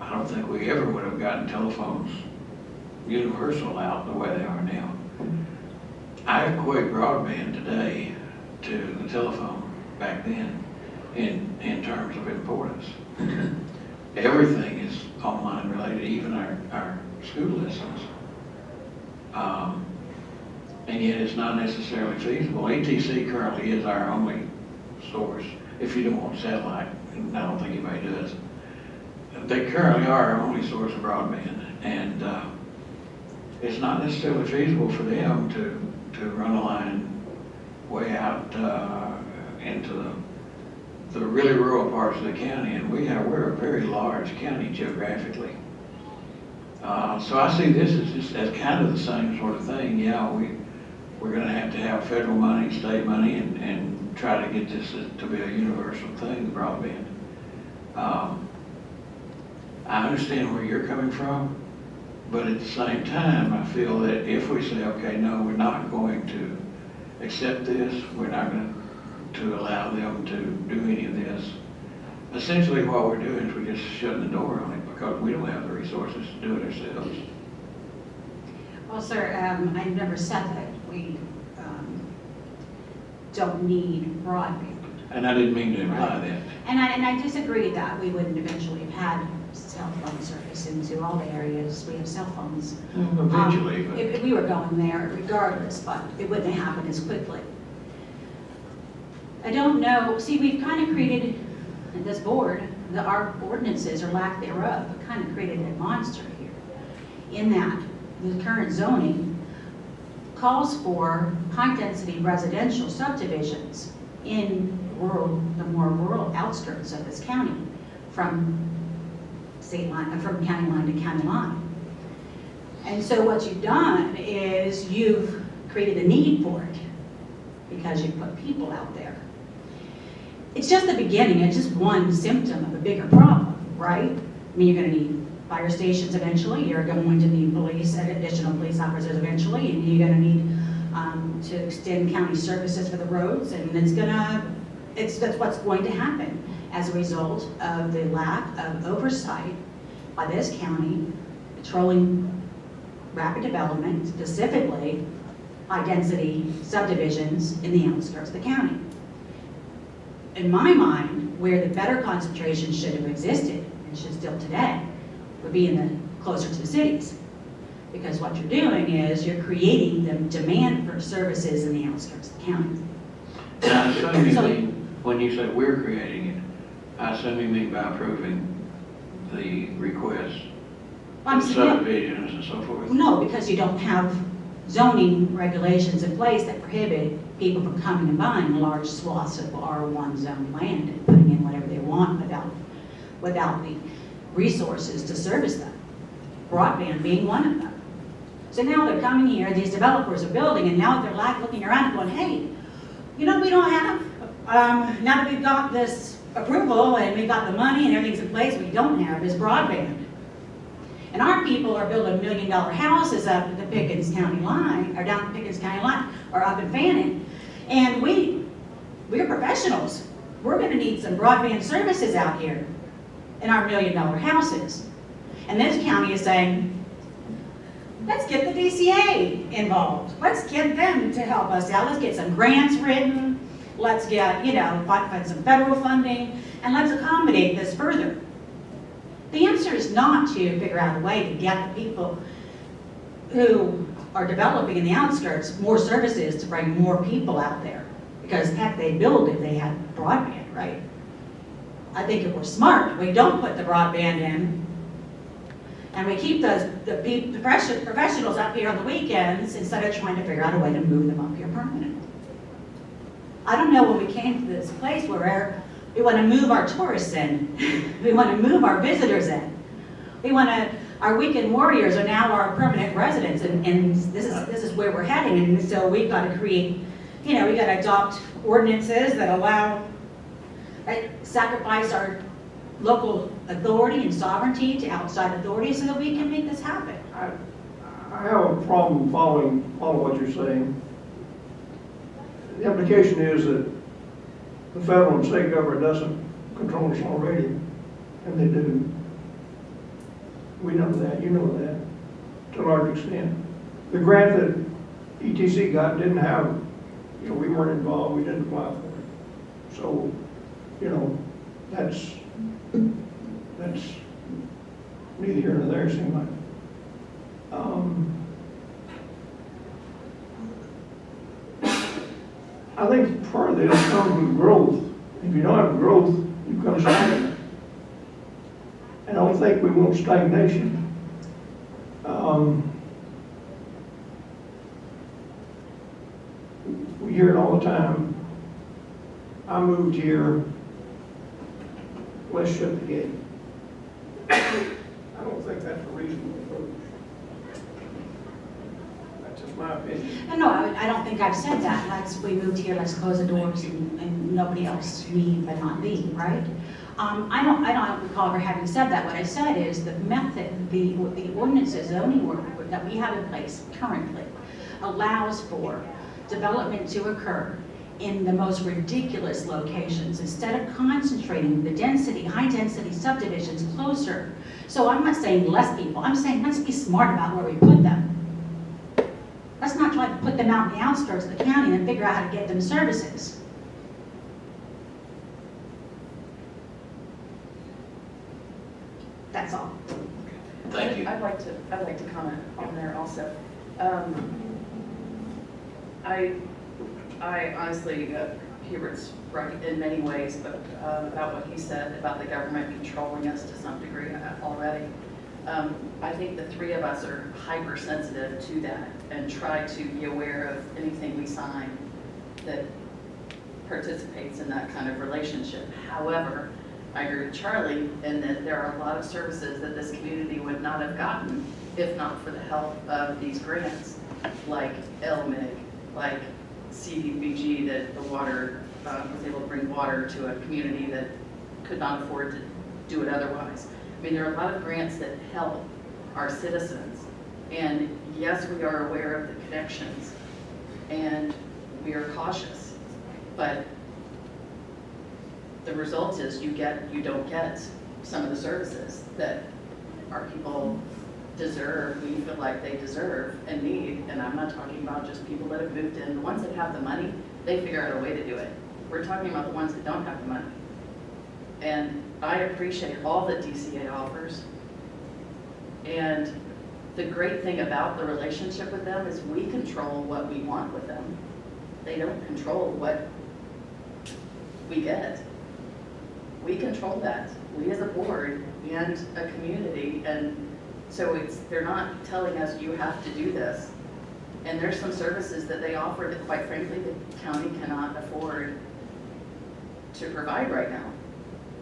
don't think we ever would have gotten telephones universal out the way they are now. I equate broadband today to the telephone back then in terms of importance. Everything is online related, even our school lessons. And yet it's not necessarily feasible. ATC currently is our only source, if you don't want satellite, and I don't think anybody does. They currently are our only source of broadband, and it's not necessarily feasible for them to run a line way out into the really rural parts of the county, and we're a very large county geographically. So I see this as just as kind of the same sort of thing. Yeah, we're going to have federal money, state money, and try to get this to be a universal thing, the broadband. I understand where you're coming from, but at the same time, I feel that if we say, okay, no, we're not going to accept this, we're not going to allow them to do any of this, essentially what we're doing is we're just shutting the door on it because we don't have the resources to do it ourselves. Well, sir, I never said that we don't need broadband. And I didn't mean to imply that. And I disagree that we wouldn't eventually have had cell phone service into all the areas. We have cell phones. Eventually, but If we were going there regardless, but it wouldn't happen as quickly. I don't know, see, we've kind of created, in this board, our ordinances or lack thereof, kind of created a monster here. In that, the current zoning calls for high-density residential subdivisions in the more rural outskirts of this county, from county line to county line. And so what you've done is you've created a need for it because you've put people out there. It's just the beginning, it's just one symptom of a bigger problem, right? I mean, you're going to need fire stations eventually, you're going to need additional police officers eventually, and you're going to need to extend county services for the roads, and that's what's going to happen as a result of the lack of oversight by this county controlling rapid development, specifically high-density subdivisions in the outskirts of the county. In my mind, where the better concentration should have existed, and should still today, would be closer to the cities. Because what you're doing is you're creating the demand for services in the outskirts of the county. And I assume you mean, when you say we're creating it, I assume you mean by approving the requests, I'm the saying, subdivisions and so forth? no, because you don't have zoning regulations in place that prohibit people from coming and buying large swaths of R1 zone land and putting in whatever they want without the resources to service them. Broadband being one of them. So now they're coming here, these developers are building, and now they're looking around and going, hey, you know, we don't have, now that we've got this approval and we've got the money and everything's in place, we don't have is broadband. And our people are building $1 million houses up at the Pickens County line, or down the Pickens County line, or up in Fannin. And we're professionals. We're gonna need some broadband services out here in our $1 million houses. And this county is saying, let's get the DCA involved. Let's get them to help us out. Let's get some grants written. Let's get, find some federal funding, and let's accommodate this further. The answer is not to figure out a way to get the people who are developing in the outskirts more services to bring more people out there. Because heck, they build if they had broadband, right? I think if we're smart, we don't put the broadband in, and we keep the professionals up here on the weekends instead of trying to figure out a way to move them up here permanently. I don't know when we came to this place where we want to move our tourists in, we want to move our visitors in, our weekend warriors are now our permanent residents, and this is where we're heading, and so we've got to create, we got to adopt ordinances that allow, sacrifice our local authority and sovereignty to outside authority so that we can make this happen. I have a problem following all of what you're saying. The implication is that the federal and state government doesn't control us already, and they do. We know that, you know that, to a large extent. The grant that ETC got didn't have, we weren't involved, we didn't apply for it. So, that's neither here nor there, it seems like. I think part of this comes with growth. If you don't have growth, you become stagnant. And I don't think we want stagnation. We hear it all the time. I moved here, let's shut the gate. I don't think that's a reasonable approach. That's just my opinion. No, I don't think I've said that. We moved here, let's close the doors and nobody else, me but not thee, right? I don't recall ever having said that. What I said is the method, the ordinances, zoning order that we have in place currently allows for development to occur in the most ridiculous locations instead of concentrating the density, high density subdivisions closer. So I'm not saying less people, I'm saying let's be smart about where we put them. Let's not try to put them out in the outskirts of the county and figure out how to get them services. That's all. Thank you. I'd like to comment on there also. I honestly, Hubert's right in many ways, but about what he said about the government controlling us to some degree already. I think the three of us are hypersensitive to that and try to be aware of anything we sign that participates in that kind of relationship. However, I agree with Charlie in that there are a lot of services that this community would not have gotten if not for the help of these grants, like LMIG, like CDBG, that the water was able to bring water to a community that could not afford to do it otherwise. I mean, there are a lot of grants that help our citizens, and yes, we are aware of the connections, and we are cautious, but the result is you don't get some of the services that our people deserve, we feel like they deserve and need. And I'm not talking about just people that have moved in. The ones that have the money, they figure out a way to do it. We're talking about the ones that don't have the money. And I appreciate all that DCA offers. And the great thing about the relationship with them is we control what we want with them. They don't control what we get. We control that. We as a board and a community, and so they're not telling us you have to do this. And there's some services that they offer that quite frankly the county cannot afford to provide right now.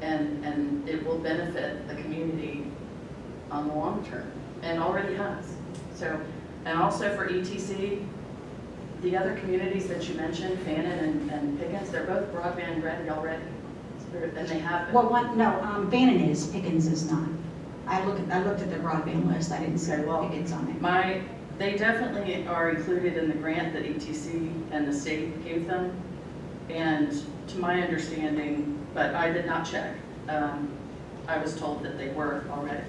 And it will benefit the community on the long term, and already has. So, and also for ETC, the other communities that you mentioned, Fannin and Pickens, they're both broadband ready already. And they have been. Well, Fannin is, Pickens is not. I looked at the broadband list, I didn't see Pickens on it. They definitely are included in the grant that ETC and the state gave them. And to my understanding, but I did not check, I was told that they were already.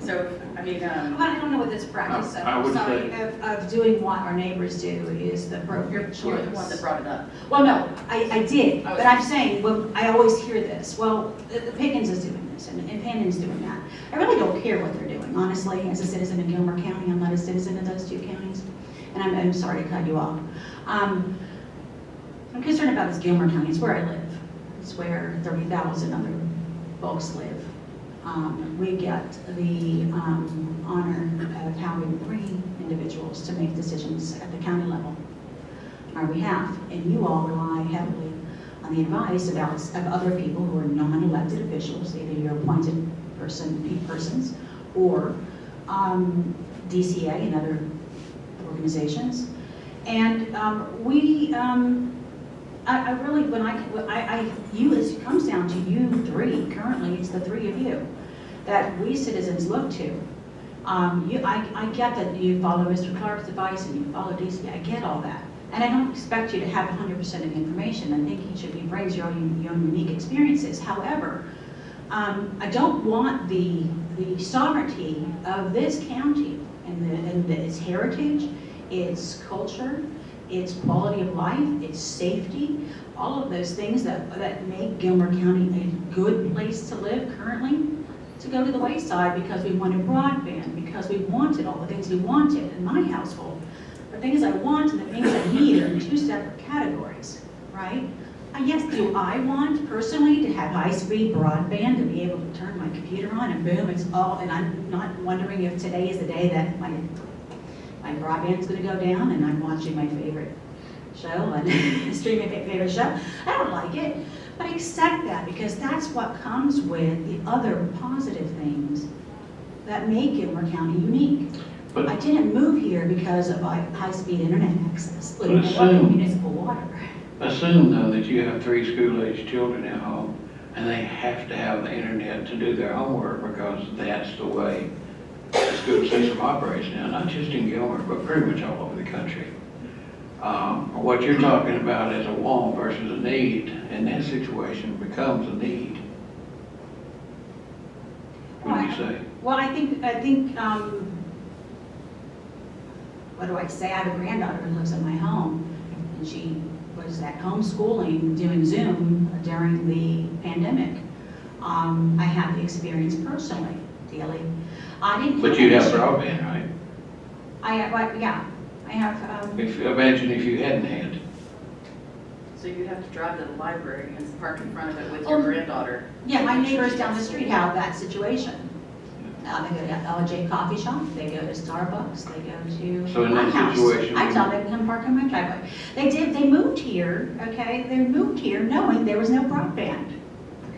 So, I mean, Well, I don't know what this practice, I would sorry, say- of doing what our neighbors do is the you're appropriate the one that choice. brought it up. Well, no, I did, I was- but I'm saying, well, I always hear this, well, the Pickens is doing this, and Pennon's doing that. I really don't care what they're doing, honestly, as a citizen of Gilmer County, I'm not a citizen of those two counties, and I'm sorry to cut you off. I'm concerned about this Gilmer County, it's where I live, it's where 30,000 other folks live. We get the honor of having 3 individuals to make decisions at the county level on our behalf, and you all rely heavily on the advice of other people who are non-elected officials, either your appointed persons or DCA and other organizations. And I really, it comes down to you 3, currently it's the 3 of you that we citizens look to. I get that you follow Mr. Clark's advice and you follow DCA, I get all that. And I don't expect you to have 100% of the information. I think he brings your own unique experiences. However, I don't want the sovereignty of this county and its heritage, its culture, its quality of life, its safety, all of those things that make Gilmer County a good place to live currently, to go to the wayside because we wanted broadband, because we wanted all the things we wanted in my household. The things I want and the things I need are in 2 separate categories, right? Yes, do I want personally to have high-speed broadband, to be able to turn my computer on and boom, it's all, and I'm not wondering if today is the day that my broadband's gonna go down and I'm watching my favorite show and streaming my favorite show. I don't like it, but I accept that because that's what comes with the other positive things that make Gilmer County unique. But- I didn't move here because of high-speed internet access, But clean assume- municipal water. Assume though that you have 3 school-aged children at home and they have to have the internet to do their homework because that's the way the school system operates now, not just in Gilmer, but pretty much all over the country. What you're talking about is a want versus a need, and that situation becomes a need. What do you say? Well, I think, what do I say? I have a granddaughter who lives in my home, and she was at homeschooling, doing Zoom during the pandemic. I had the experience personally, daily. I didn't. But you'd have broadband, right? Yeah, I have, Imagine if you hadn't had. So you'd have to drive to the library and park in front of it with your granddaughter. yeah, my neighbors down the street have that situation. They go to LJ Coffee Shop, they go to Starbucks, they go So to in my that house. situation, I tell them to come park in my driveway. They moved here, okay, they moved here knowing there was no broadband.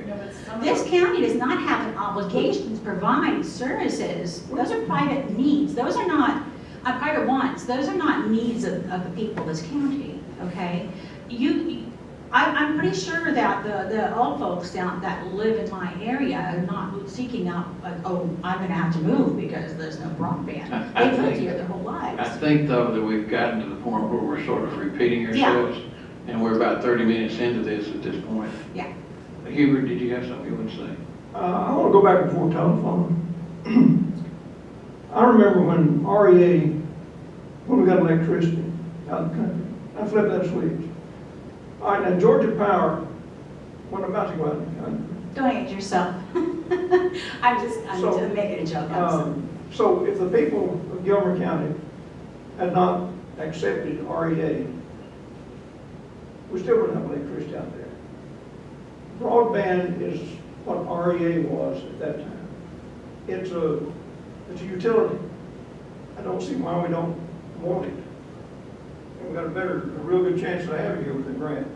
No, but some of This those- county does not have an obligation to provide services. Those are private needs. Those are not, private wants. Those are not needs of the people of this county, okay? I'm pretty sure that the old folks that live in my area are not seeking out, oh, I'm gonna have to move because there's no broadband. I They've lived think- here their whole I lives. think though that we've gotten to the point where we're sort of repeating ourselves, and we're about 30 minutes into this at this point. Yeah. Hubert, did you have something you want to say? I want to go back before telephone. I remember when REA, when we got electricity out of the country, I flipped that switch. All right, now Georgia Power, when I'm about to go out of the country. Don't age yourself. I'm just making a joke. So if the people of Gilmer County had not accepted REA, we still wouldn't have electricity out there. Broadband is what REA was at that time. It's a utility. I don't see why we don't want it. And we got a real good chance of having it with the grant.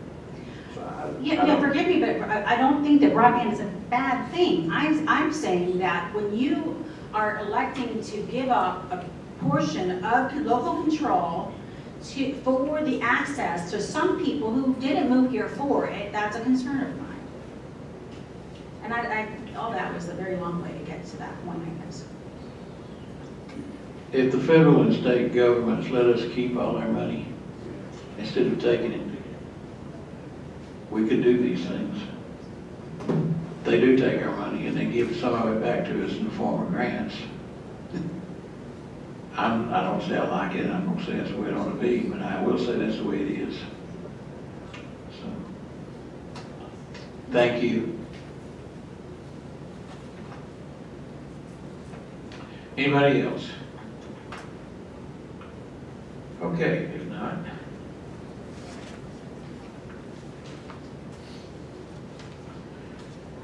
So Forgive me, but I don't think that broadband is a bad thing. I'm saying that when you are electing to give up a portion of local control for the access to some people who didn't move here for it, that's a concern of mine. And all that was a very long way to get to that point, I guess. If the federal and state governments let us keep all our money instead of taking it, we could do these things. They do take our money and they give some of it back to us in the form of grants. I don't say I like it, I'm gonna say that's the way it ought to be, but I will say that's the way it is. So, thank you. Anybody else? Okay, if not.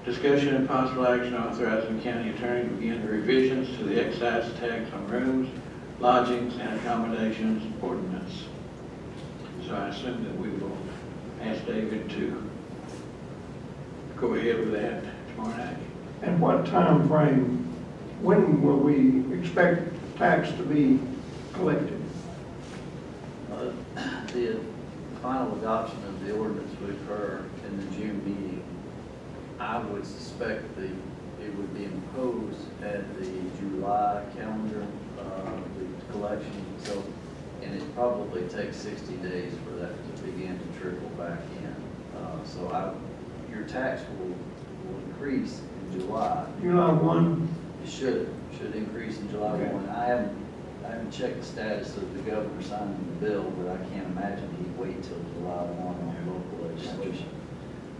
Discussion and possible action authorizing the county attorney to begin the revisions to the excise tax on rooms, lodgings, and accommodations ordinance. So I assume that we will ask David to go ahead with that tomorrow night. And what time frame? When will we expect tax to be collected? The final adoption of the ordinance would occur in the June meeting. I would suspect it would be imposed at the July calendar, the collection. So, and it probably takes 60 days for that to begin to trickle back in. Your tax will increase in July. July 1? It should increase in July Okay. 1. I haven't checked the status of the governor signing the bill, but I can't imagine he'd wait till July 1 on local legislation.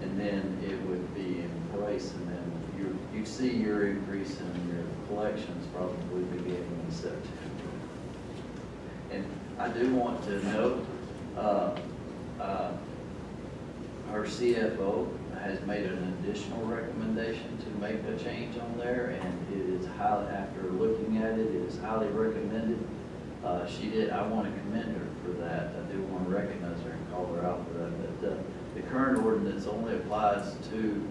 And then it would be in place, and then you'd see your increase in your collections probably beginning in September. And I do want to note, our CFO has made an additional recommendation to make a change on there, and it is highly, after looking at it, it is highly recommended. I want to commend her for that. I do want to recognize her and call her out for that. But the current ordinance only applies to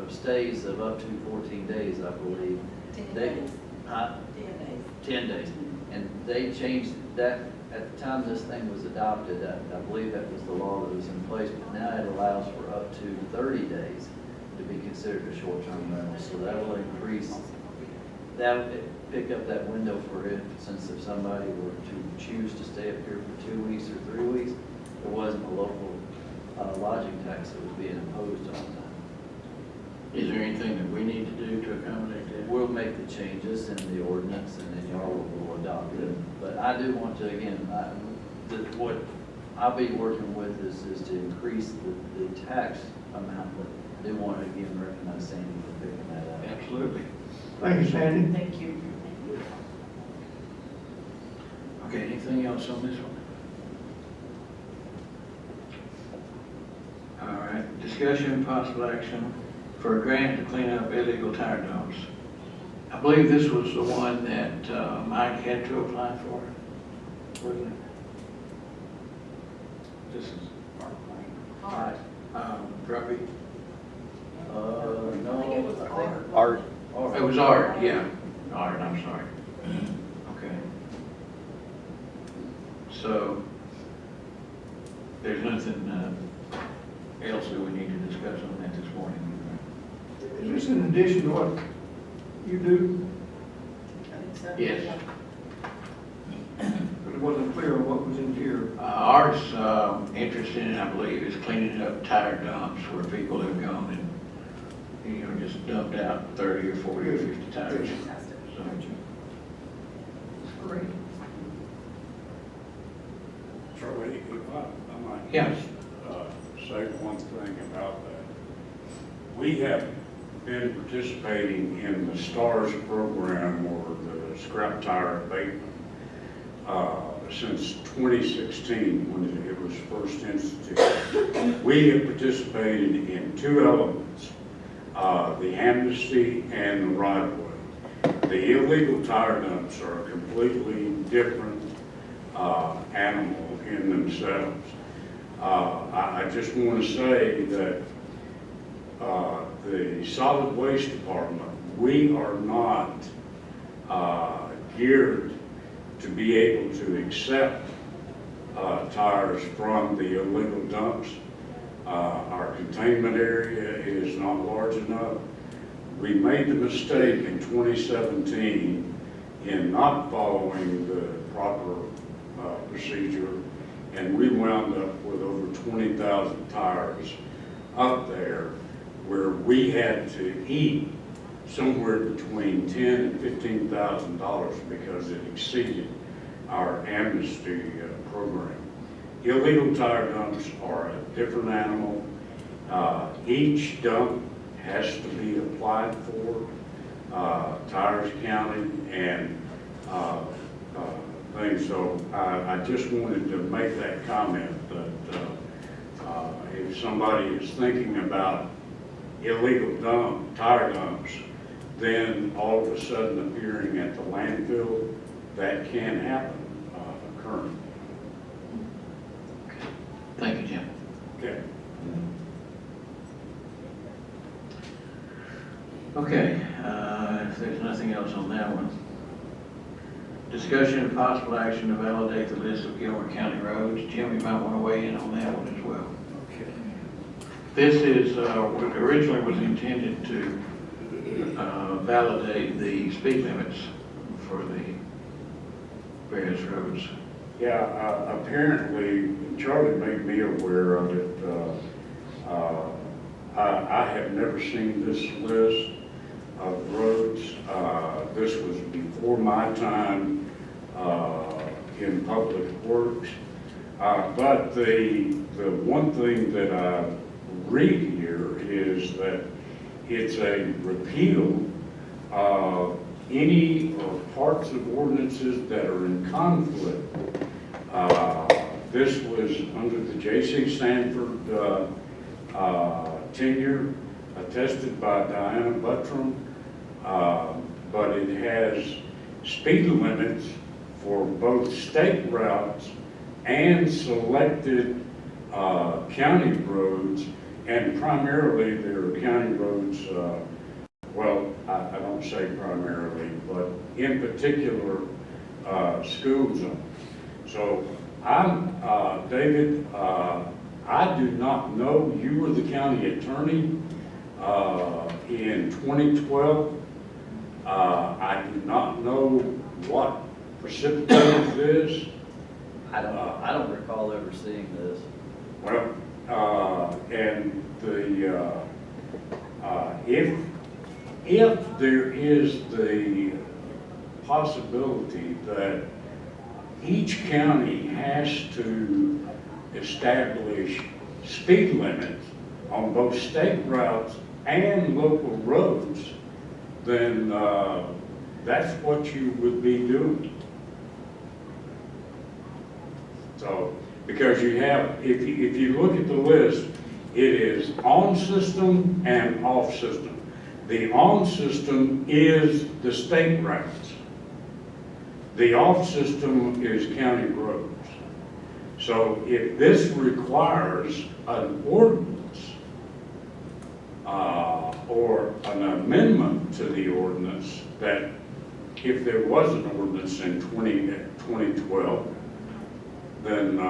stays of up to 14 days, I believe. 10 They- days. Huh? 10 days. 10 days. And they changed that, at the time this thing was adopted, I believe that was the law that was in place, but now it allows for up to 30 days to be considered a short-term rental. So that will increase, that would pick up that window for instance, if somebody were to choose to stay up here for 2 weeks or 3 weeks, there wasn't a local lodging tax that was being imposed on them. Is there anything that we need to do to accommodate that? We'll make the changes in the ordinance and then y'all will adopt it. But I do want to, again, what I'll be working with is to increase the tax amount, but I do want to again recognize Sandy for picking that up. Absolutely. Thank you, Sandy. Thank you. Okay, anything else on this one? All right, discussion and possible action for a grant to clean up illegal tire dumps. I believe this was the one that Mike had to apply for, wasn't it? This is Art. Grumpy? No, I think it was I think Art. Art. It was Art, yeah. Art, I'm sorry. Okay. So, there's nothing else that we need to discuss on that this morning. Is this in addition to what you do? I think so. Yes. But it wasn't clear on what was in here. Art's interest in it, I believe, is cleaning up tire dumps where people have gone and, just dumped out 30 or 40 or 50 tires. Fantastic. So, Great. Charlie, if I might Yeah. just say one thing about that. We have been participating in the STARS program, or the scrap tire abatement, since 2016, when it was first instituted. We have participated in two elements, the amnesty and the right-of-way. The illegal tire dumps are a completely different animal in themselves. I just want to say that the solid waste department, we are not geared to be able to accept tires from the illegal dumps. Our containment area is not large enough. We made the mistake in 2017 in not following the proper procedure, and we wound up with over 20,000 tires up there where we had to eat somewhere between $10,000 and $15,000 because it exceeded our amnesty program. Illegal tire dumps are a different animal. Each dump has to be applied for, tires counted and things. So I just wanted to make that comment that if somebody is thinking about illegal tire dumps, then all of a sudden appearing at the landfill, that can happen currently. Thank you, Jim. Okay. Okay, if there's nothing else on that one. Discussion and possible action to validate the list of Gilmer County roads. Jim, you might want to weigh in on that one as well. Okay. This is, what originally was intended to validate the speed limits for the various roads. Yeah, apparently Charlie made me aware of it. I have never seen this list of roads. This was before my time in public works. But the one thing that I read here is that it's a repeal of any parts of ordinances that are in conflict. This was under the J.C. Sanford tenure, attested by Diana Buttram, but it has speed limits for both state routes and selected county roads, and primarily there are county roads, well, I don't say primarily, but in particular, school zone. So I'm, David, I do not know, you were the county attorney in 2012. I do not know what precipitated this. I don't recall ever seeing this. Well, and the, if there is the possibility that each county has to establish speed limits on both state routes and local roads, then that's what you would be doing. So, because you have, if you look at the list, it is on system and off system. The on system is the state routes. The off system is county roads. So if this requires an ordinance or an amendment to the ordinance, that if there was an ordinance in 2012, then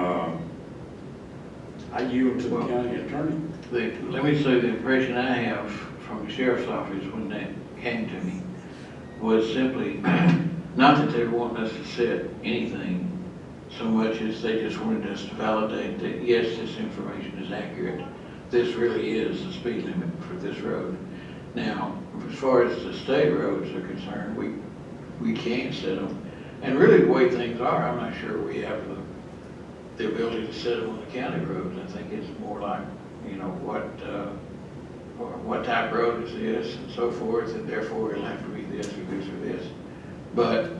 I yield to the county attorney. Let me say the impression I have from the sheriff's office when that came to me was simply, not that they want us to set anything so much as they just wanted us to validate that, yes, this information is accurate. This really is the speed limit for this road. Now, as far as the state roads are concerned, we can't set them. And really the way things are, I'm not sure we have the ability to set them on the county roads. I think it's more like, you know, what type of road is this and so forth, and therefore it'll have to be this or this or this. But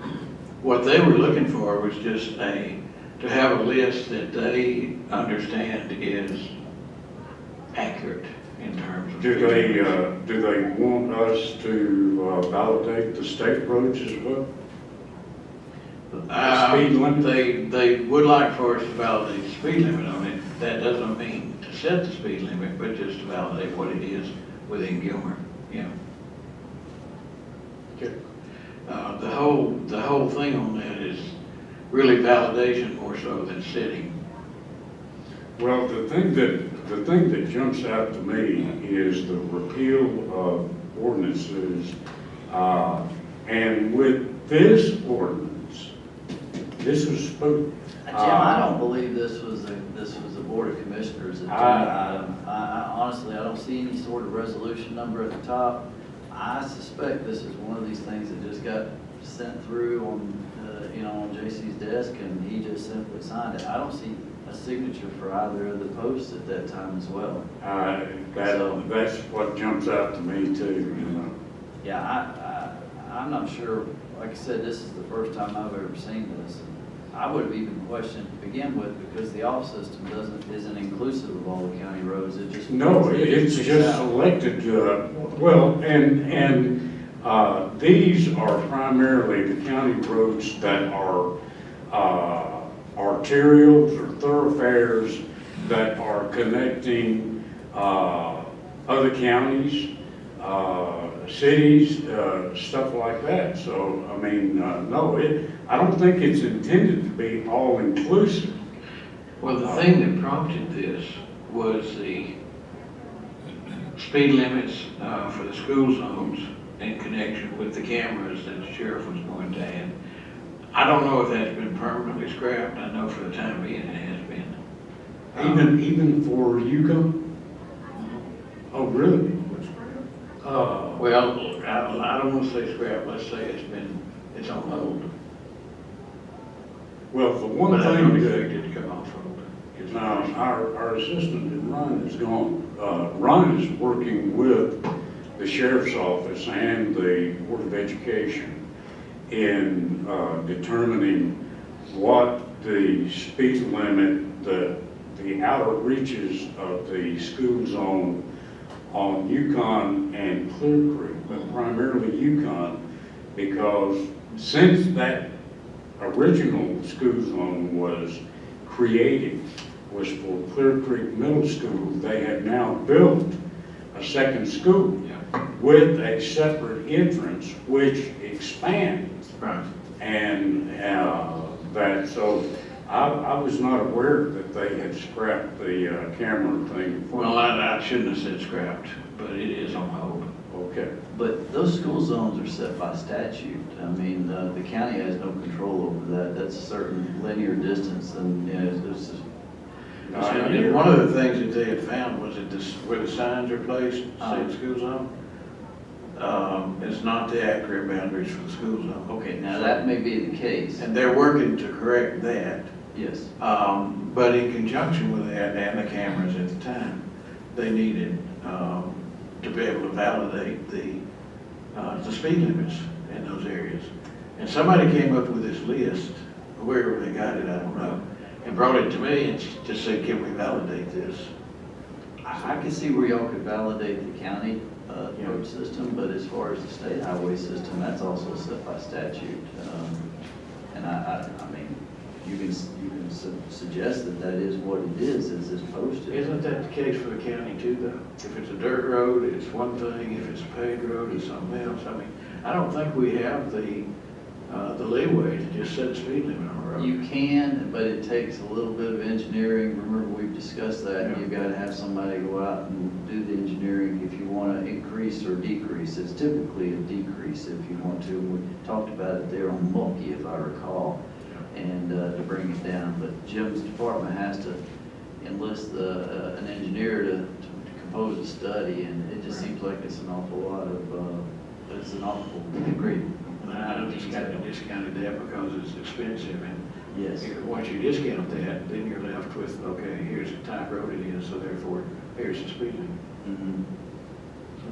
what they were looking for was just to have a list that they understand is accurate in terms of. Do they want us to validate the state roads as well? Speed limit? They would like for us to validate the speed limit on it. That doesn't mean to set the speed limit, but just to validate what it is within Gilmer, yeah. Okay. The whole thing on that is really validation more so than setting. Well, the thing that jumps out to me is the repeal of ordinances, and with this ordinance, this was supposed. Jim, I don't believe this was a Board of Commissioners agenda item. I honestly, I don't see any sort of resolution number at the top. I suspect this is one of these things that just got sent through on, on JC's desk, and he just simply signed it. I don't see a signature for either of the posts at that time as well. That's what jumps out to me too, you know. Yeah, I'm not sure, like I said, this is the first time I've ever seen this. I would have even questioned to begin with, because the off system isn't inclusive of all the county roads, it just. No, it's picks just out. selected, well, and these are primarily the county roads that are arterials or thoroughfares that are connecting other counties, cities, stuff like that. So, I mean, no, I don't think it's intended to be all-inclusive. Well, the thing that prompted this was the speed limits for the school zones in connection with the cameras that the sheriff was going to add. I don't know if that's been permanently scrapped. I know for the time being it has been. Even for Yukon? Oh, really? Well, I don't want to say scrap, let's say it's on hold. Well, the one But I don't thing expect that, it to come off hold. now, our assistant in Ron is gone. Ron is working with the sheriff's office and the Board of Education in determining what the speed limit, the outer reaches of the school zone on Yukon and Clear Creek, but primarily Yukon, because since that original school zone was created, was for Clear Creek Middle School, they have now built a second school with a separate entrance which expands. Right. And so I was not aware that they had scrapped the camera thing. Well, I shouldn't have said scrapped, but it is on hold. Okay. But those school zones are set by statute. I mean, the county has no control over that. That's a certain linear distance, and, this is. And one of the things that they had found was that where the signs are placed, say school zone, it's not the accurate boundaries for the school zone. Okay, now that may be the case. And they're working to correct that. Yes. But in conjunction with that and the cameras at the time, they needed to be able to validate the speed limits in those areas. And somebody came up with this list, wherever they got it, I don't know, and brought it to me and just said, can we validate this? I can see where y'all could validate the county road system, but as far as the state highway system, that's also set by statute. And I mean, you can suggest that is what it is posted. Isn't that the case for the county too, though? If it's a dirt road, it's one thing. If it's a paved road, it's something else. I mean, I don't think we have the leeway to just set a speed limit on a road. You can, but it takes a little bit of engineering. Remember, we've discussed that. Yeah. You've got to have somebody go out and do the engineering if you want to increase or decrease. It's typically a decrease if you want to. We talked about it there on Mulkey, if I recall, and to bring it down. But Jim's department has to enlist an engineer to compose a study, and it just seems like it's an awful lot of, it's an awful degree. I don't discounted that because it's expensive, and Yes. once you discount that, then you're left with, okay, here's the type road it is, so therefore, here's the speed limit. Mhm. So,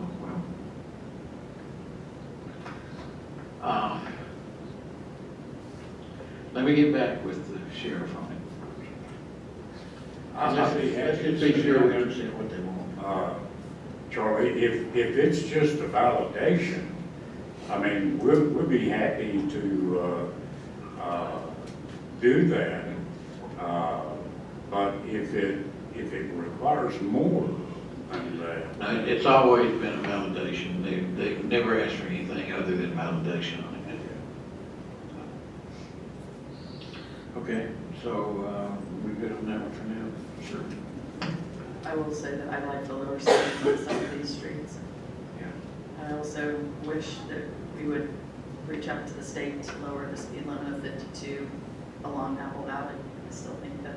well. Let me get back with the sheriff on it. Let's just be sure we understand what they want. Charlie, if it's just a validation, I mean, we'll be happy to do that. But if it requires more than that. Now, it's always been a validation. They've never asked for anything other than validation on it. Okay, so we good on that one for now? Sure. I will say that I like the lower speeds on some of these streets. Yeah. I also wish that we would reach out to the state to lower the speed limit of 52 along Apple Valley. I still think that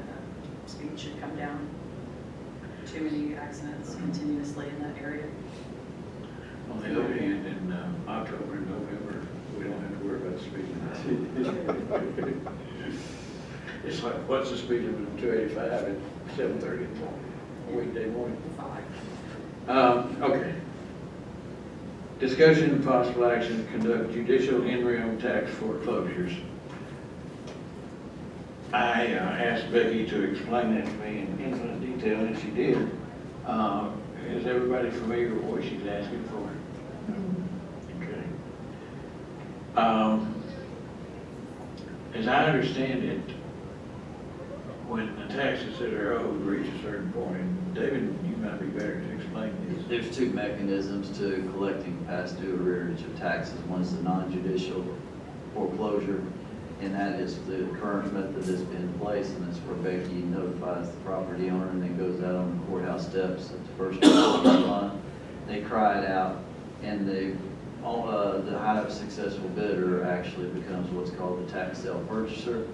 the speed should come down. Too many accidents continuously in that area. On the other hand, in October and November, we don't have to worry about the speed limit. It's like, what's the speed limit on 285 at 7:30 in the morning, weekday morning? Okay. Discussion and possible action to conduct judicial in-rem tax foreclosures. I asked Becky to explain that to me in infinite detail, and she did. Is everybody familiar with what she's asking for? Okay. As I understand it, when the taxes that are owed reach a certain point, and David, you might be better to explain this. There's two mechanisms to collecting past due arrearage of taxes. One is the non-judicial foreclosure, and that is the current method that's been in place, and that's where Becky notifies the property owner and then goes out on the courthouse steps at the first of the month. They cry it out, and the highest successful bidder actually becomes what's called the tax sale purchaser.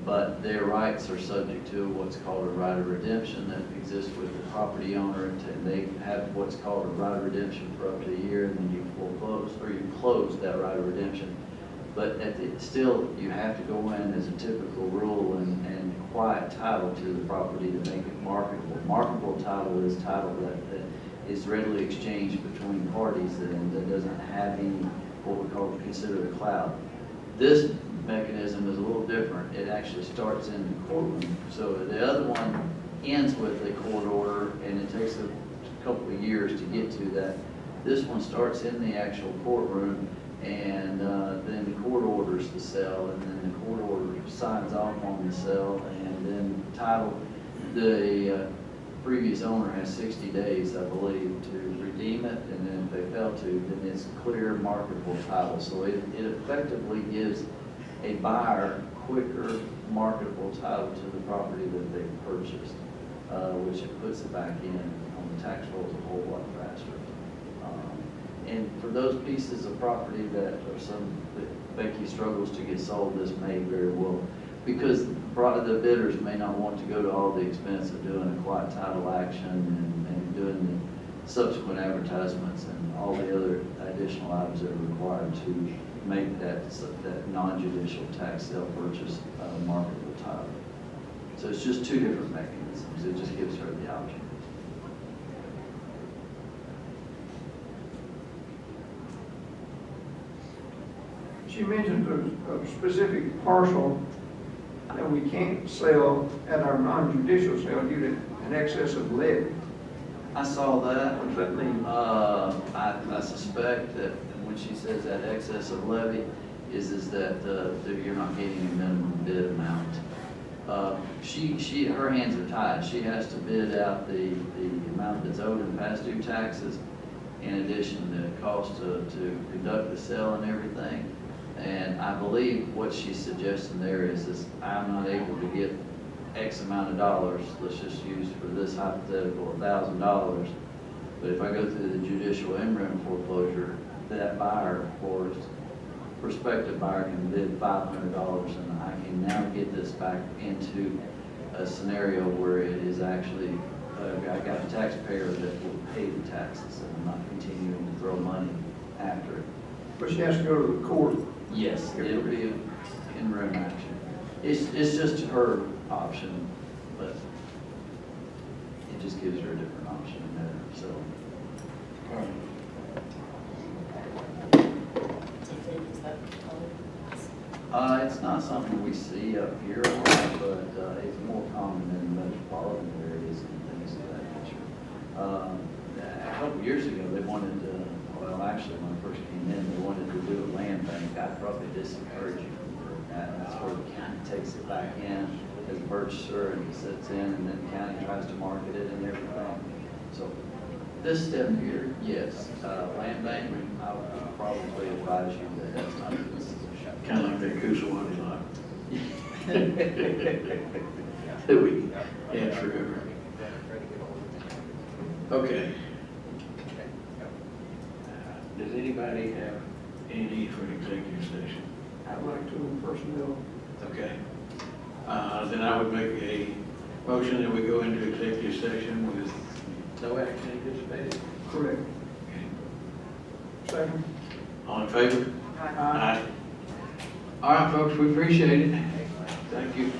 But their rights are subject to what's called a right of redemption that exists with the property owner, and they have what's called a right of redemption for up to a year, and then you foreclose, or you close that right of redemption. But still, you have to go in as a typical rule and quiet title to the property to make it marketable. Marketable title is title that is readily exchanged between parties and that doesn't have any, what we consider a cloud. This mechanism is a little different. It actually starts in the courtroom. So the other one ends with a court order, and it takes a couple of years to get to that. This one starts in the actual courtroom, and then the court orders the sale, and then the court order signs off on the sale, and then title, the previous owner has 60 days, I believe, to redeem it, and then if they fail to, then it's clear marketable title. So it effectively gives a buyer quicker marketable title to the property that they purchased, which it puts it back in on the tax rolls a whole lot faster. And for those pieces of property that Becky struggles to get sold, this may very well, because the bidders may not want to go to all the expense of doing a quiet title action and doing the subsequent advertisements and all the other additional items that are required to make that non-judicial tax sale purchase marketable title. So it's just two different mechanisms. It just gives her the option. She mentioned a specific parcel that we can't sell at our non-judicial sale due to an excess of levy. I saw that. What does that mean? I suspect that when she says that excess of levy is that you're not getting a minimum bid amount. Her hands are tied. She has to bid out the amount that's owed in past due taxes, in addition to the cost to conduct the sale and everything. And I believe what she's suggesting there is I'm not able to get X amount of dollars, let's just use for this hypothetical $1,000, but if I go through the judicial in-rem foreclosure, that buyer, or prospective buyer, can bid $500, and I can now get this back into a scenario where it is actually, I got a taxpayer that will pay the taxes, and I'm not continuing to throw money after it. But she has to go to the court. Yes, it'll be an in-rem action. It's just her option, but it just gives her a different option there, so. It's not something we see up here a lot, but it's more common in metropolitan areas and things of that nature. A couple years ago, they wanted to, well, actually, when I first came in, they wanted to do a land bank. I probably discouraged you from doing that. And that's where the county takes it back in as a purchaser and sits in, and then the county tries to market it and everything. So this step here, yes, land bank, I would probably advise you that that's not a good solution. Kind of like that Coosawampi lot. That we had forever. Okay. Does anybody have any need for an executive session? I'd like to personnel. Okay. Then I would make a motion that we go into executive session with no action anticipated. Correct. Okay. Second. All in favor? Aye. Aye. All right, folks, we appreciate it. Thank you.